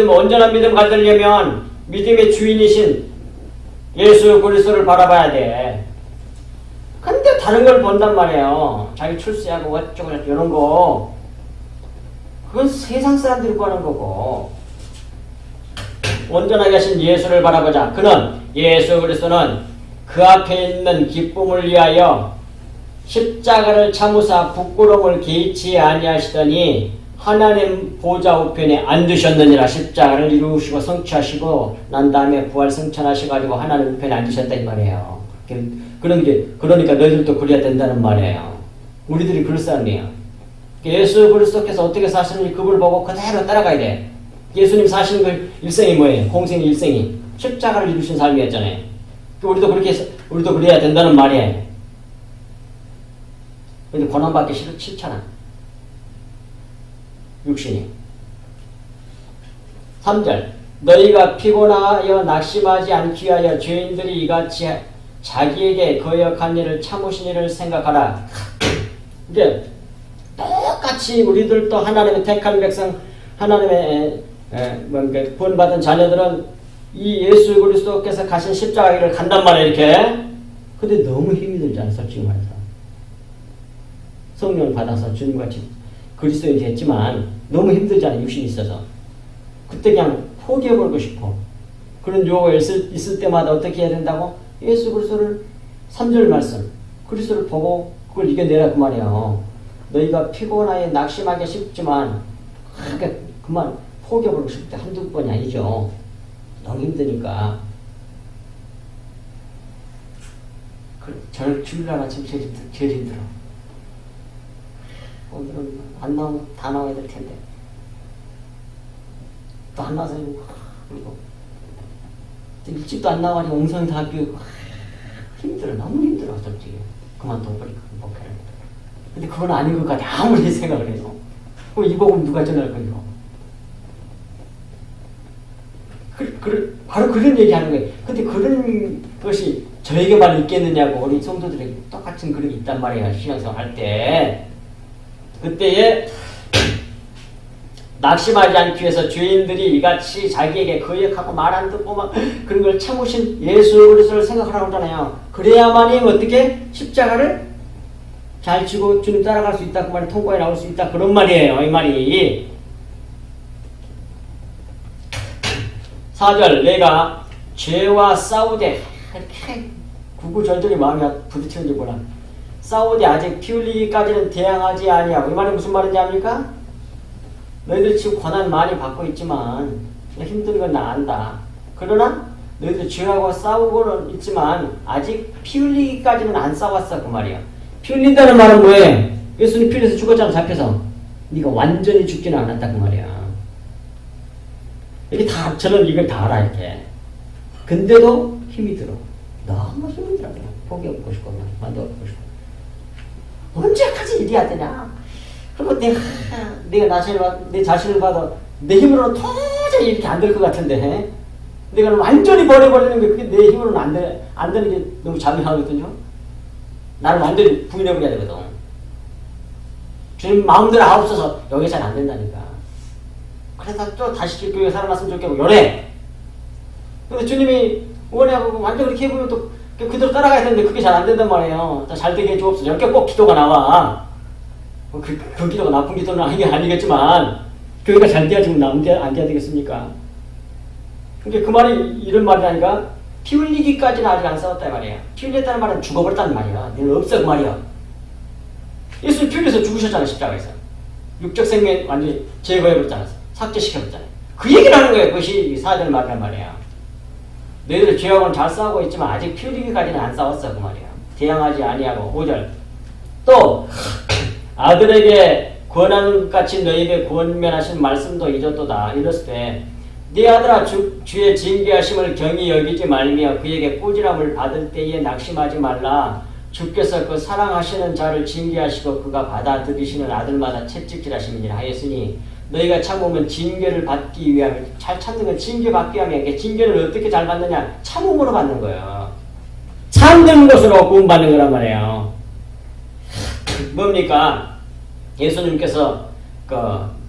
Speaker 1: 온전한 믿음 가지려면 믿음의 주인이신 예수 그리스도를 바라봐야 돼. 근데 다른 걸 본단 말이에요. 자기 출세하고 어쩌고 이런 거. 그건 세상 사람들이 구하는 거고. 온전하게 하신 예수를 바라보자. 예수 그리스도는 그 앞에 있는 기쁨을 위하여 십자가를 참으사 부끄러움을 개의치 아니하시더니 하나님 보좌 우편에 앉으셨느니라. 십자가를 이루시고 성취하시고 난 다음에 부활 승천하셔가지고 하나님 우편에 앉으셨다 이 말이에요. 그러니까 너희들도 그래야 된다는 말이에요. 우리들이 그럴 사람이에요. 예수 그리스도께서 어떻게 사시는지 그걸 보고 그대로 따라가야 돼. 예수님 사시는 그 일생이 뭐예요? 공생의 일생이 십자가를 이루신 삶이었잖아요. 우리도 그래야 된다는 말이에요. 근데 고난받기 싫잖아. 육신이. 3절 너희가 피곤하여 낙심하지 않기 위하여 죄인들이 이같이 자기에게 거역한 일을 참으신 일을 생각하라. 이제 똑같이 우리들도 하나님의 택한 백성, 하나님의 구원받은 자녀들은 이 예수 그리스도께서 가신 십자가 길을 간단 말이에요. 이렇게. 근데 너무 힘이 들잖아요. 솔직히 말해서. 성령을 받아서 주님같이 그리스도인이 됐지만 너무 힘들잖아요. 육신이 있어서. 그때 그냥 포기해버리고 싶어. 그런 유혹이 있을 때마다 어떻게 해야 된다고? 예수 그리스도를 3절 말씀 그리스도를 보고 그걸 이겨내라 그 말이에요. 너희가 피곤하게 낙심하기 쉽지만 그만 포기해버리고 싶을 때 한두 번이 아니죠. 너무 힘드니까. 주일날 아침 제일 힘들어. 오늘은 안 나오면 다 나와야 될 텐데. 또 안 나와서 그리고 일찍도 안 나와가지고 엉성이 다 비우고 힘들어. 너무 힘들어 솔직히. 그만둬버리고 목회를. 근데 그건 아닌 것 같아. 아무리 생각을 해도. 그럼 이 복음 누가 전할 거예요? 바로 그런 얘기 하는 거예요. 근데 그런 것이 저에게만 있겠느냐고. 우리 성도들에게 똑같은 그런 게 있단 말이에요. 신앙생활 할 때. 그때에 낙심하지 않기 위해서 죄인들이 이같이 자기에게 거역하고 말 안 듣고 막 그런 걸 참으신 예수 그리스도를 생각하라고 하잖아요. 그래야만이 어떻게 십자가를 잘 지고 주님 따라갈 수 있다. 그 말이 통과해 나올 수 있다. 그런 말이에요. 이 말이. 4절 내가 죄와 싸우되 구구절절히 마음이 부딪히는지 몰라. 싸우되 아직 피 흘리기까지는 대항하지 아니하고. 이 말이 무슨 말인지 압니까? 너희들 지금 고난 많이 받고 있지만 힘든 건 나 안다. 그러나 너희들 죄하고 싸우고는 있지만 아직 피 흘리기까지는 안 싸웠어. 그 말이야. 피 흘린다는 말은 뭐예요? 예수님 피 흘려서 죽었잖아. 잡혀서. 네가 완전히 죽지는 않았다. 그 말이야. 이게 다 저는 이걸 다 알아 이렇게. 근데도 힘이 들어. 너무 힘이 들어. 그냥 포기하고 싶고 만들고 싶고. 언제까지 이래야 되냐? 그리고 내가 내 자신을 봐도 내 힘으로는 도저히 이렇게 안 될 것 같은데, 내가 완전히 버려버리는 게 그게 내 힘으로는 안 되는 게 너무 자명하거든요. 나를 완전히 부인해버려야 되거든. 주님 마음대로 없어서 여기 잘 안 된다니까. 그래서 또 다시 교회 살아났으면 좋겠고 요래. 근데 주님이 원하고 완전 그렇게 해보면 또 그대로 따라가야 되는데 그게 잘 안 된단 말이에요. 잘 되게 해주옵소서. 이렇게 꼭 기도가 나와. 그 기도가 나쁜 기도는 아니겠지만 교회가 잘 돼야지 안 돼야 되겠습니까? 그러니까 그 말이 이런 말이라니까. 피 흘리기까지는 아직 안 싸웠다 이 말이야. 피 흘렸다는 말은 죽어버렸다는 말이야. 너는 없어 그 말이야. 예수님 피 흘려서 죽으셨잖아요. 십자가에서. 육적 생명 완전히 제거해버렸잖아요. 삭제시켜버렸잖아요. 그 얘기를 하는 거예요. 그것이 사절 말이란 말이에요. 너희들 죄하고는 잘 싸우고 있지만 아직 피 흘리기까지는 안 싸웠어. 그 말이에요. 대항하지 아니하고 5절 또 아들에게 권한같이 너희에게 권면하신 말씀도 잊었도다. 이랬을 때 네 아들아 주의 징계하심을 경히 여기지 말며 그에게 꾸지람을 받을 때에 낙심하지 말라. 주께서 그 사랑하시는 자를 징계하시고 그가 받아들이시는 아들마다 채찍질하심이니라 하였으니 너희가 참으면 징계를 받기 위하여 잘 참는 건 징계받기 위하여 징계를 어떻게 잘 받느냐? 참음으로 받는 거예요. 참는 것으로 구원받는 거란 말이에요. 뭡니까? 예수님께서 그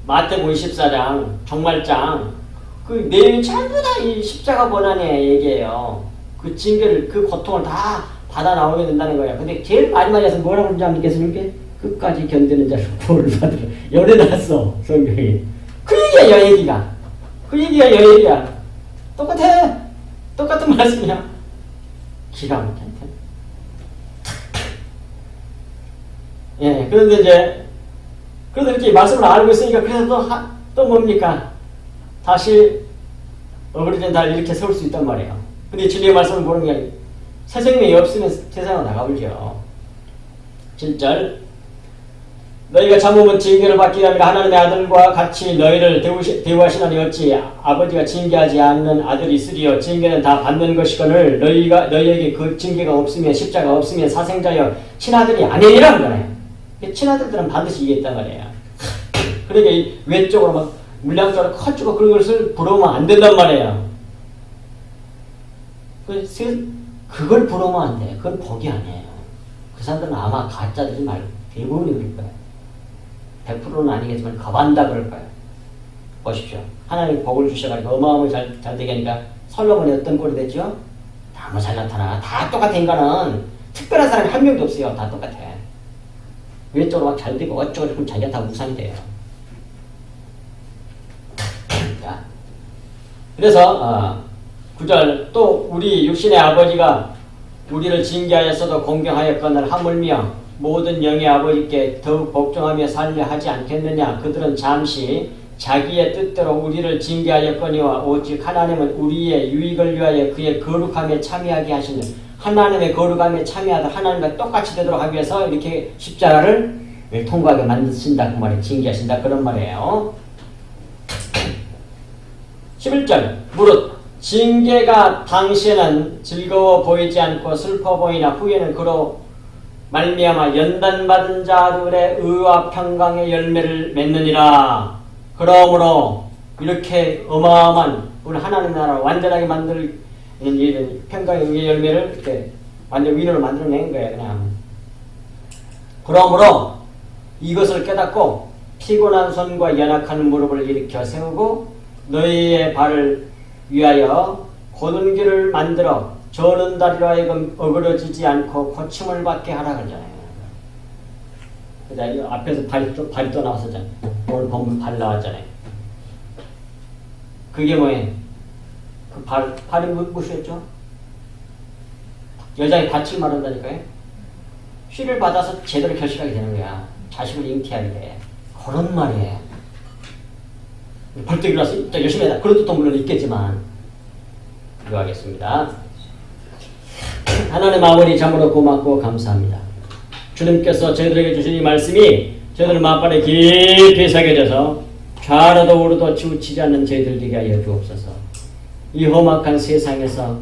Speaker 1: 마태복음 24장 종말장 그 내용이 전부 다 이 십자가 고난의 얘기예요. 그 징계를 그 고통을 다 받아 나오게 된다는 거예요. 근데 제일 마지막에서 뭐라고 그러는지 압니까? 예수님께 끝까지 견디는 자를 구원을 받으라. 열어놨어 성경이. 그 얘기야 여 얘기가. 그 얘기야 여 얘기야. 똑같아. 똑같은 말씀이야. 기가 막혀. 예, 그런데 이제, 그런데 이렇게 말씀을 알고 있으니까, 그래서 또 뭡니까? 다시 어그러진 날 이렇게 세울 수 있단 말이에요. 근데 진리의 말씀을 보는 게 새 생명이 없으면 세상으로 나가버리죠. 7절. 너희가 참으면 징계를 받기 위하여 하나님의 아들과 같이 너희를 대우하시나니 어찌 아버지가 징계하지 않는 아들이 있으리요. 징계는 다 받는 것이거늘 너희에게 그 징계가 없으면 십자가 없으면 사생자여 친아들이 아니니라 거예요. 친아들들은 반드시 이게 있단 말이에요. 그러니까 외적으로 막 물량적으로 커지고 그런 것을 부러우면 안 된단 말이에요. 그걸 부러우면 안 돼. 그건 복이 아니에요. 그 사람들은 아마 가짜들이 말고 대부분이 그럴 거예요. 100%는 아니겠지만 겁한다 그럴 거예요. 보십시오. 하나님 복을 주셔가지고 어마어마하게 잘 되게 하니까 솔로몬이 어떤 꼴이 됐죠? 다 잘 나타나. 다 똑같아. 인간은 특별한 사람이 한 명도 없어요. 다 똑같아. 외적으로 막 잘 되고 어쩌고 저쩌고 자기가 다 우상이 돼요. 자, 그래서 9절 또 우리 육신의 아버지가 우리를 징계하였어도 공경하였거늘 하물며 모든 영의 아버지께 더욱 복종하며 살려 하지 않겠느냐. 그들은 잠시 자기의 뜻대로 우리를 징계하였거니와 오직 하나님은 우리의 유익을 위하여 그의 거룩함에 참여하게 하시는 하나님의 거룩함에 참여하다 하나님과 똑같이 되도록 하기 위해서 이렇게 십자가를 통과하게 만드신다 그 말이에요. 징계하신다 그런 말이에요. 11절 무릇 징계가 당시에는 즐거워 보이지 않고 슬퍼 보이나 후에는 그로 말미암아 연단받은 자들의 의와 평강의 열매를 맺느니라. 그러므로 이렇게 어마어마한 우리 하나님 나라를 완전하게 만들 평강의 열매를 이렇게 완전 위로를 만들어낸 거예요. 그냥. 그러므로 이것을 깨닫고 피곤한 손과 연약한 무릎을 일으켜 세우고 너희의 발을 위하여 곧은 길을 만들어 저는 다리로 하여금 어그러지지 않고 고침을 받게 하라 그러잖아요. 그래서 앞에서 발이 또 나왔었잖아요. 오늘 본문 발 나왔잖아요. 그게 뭐예요? 그 발이 무엇이었죠? 여자의 밭을 말한다니까요. 쉬를 받아서 제대로 결실하게 되는 거야. 자식을 잉태하게 돼. 그런 말이에요. 벌떡 일어나서 열심히 해라. 그런 뜻도 물론 있겠지만 기도하겠습니다. 하나님 아버지 참으로 고맙고 감사합니다. 주님께서 저희들에게 주신 이 말씀이 저희들 마음판에 깊이 새겨져서 좌로도 우로도 치우치지 않는 저희들 되게 하여 주옵소서. 이 험악한 세상에서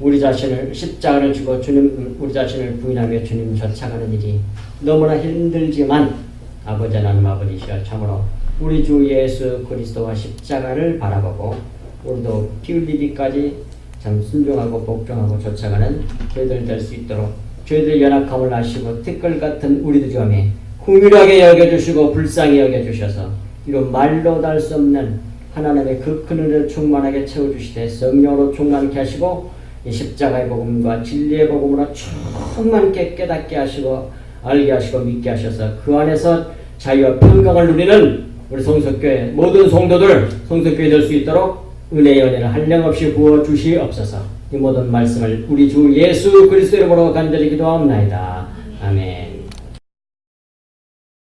Speaker 1: 우리 자신을 십자가를 주고 주님 우리 자신을 부인하며 주님 쫓아가는 일이 너무나 힘들지만 아버지 하나님 아버지시여 참으로 우리 주 예수 그리스도와 십자가를 바라보고 우리도 피 흘리기까지 참 순종하고 복종하고 쫓아가는 저희들 될 수 있도록 저희들의 연약함을 아시고 티끌 같은 우리들 중에 긍휼하게 여겨주시고 불쌍히 여겨주셔서 이런 말로 달 수 없는 하나님의 그 큰 은혜를 충만하게 채워주시되 성령으로 충만케 하시고 이 십자가의 복음과 진리의 복음으로 충만케 깨닫게 하시고 알게 하시고 믿게 하셔서 그 안에서 자유와 평강을 누리는 우리 성석교회 모든 성도들 성석교회 될 수 있도록 은혜의 은혜를 한량없이 부어주시옵소서. 이 모든 말씀을 우리 주 예수 그리스도 이름으로 간절히 기도하옵나이다. 아멘.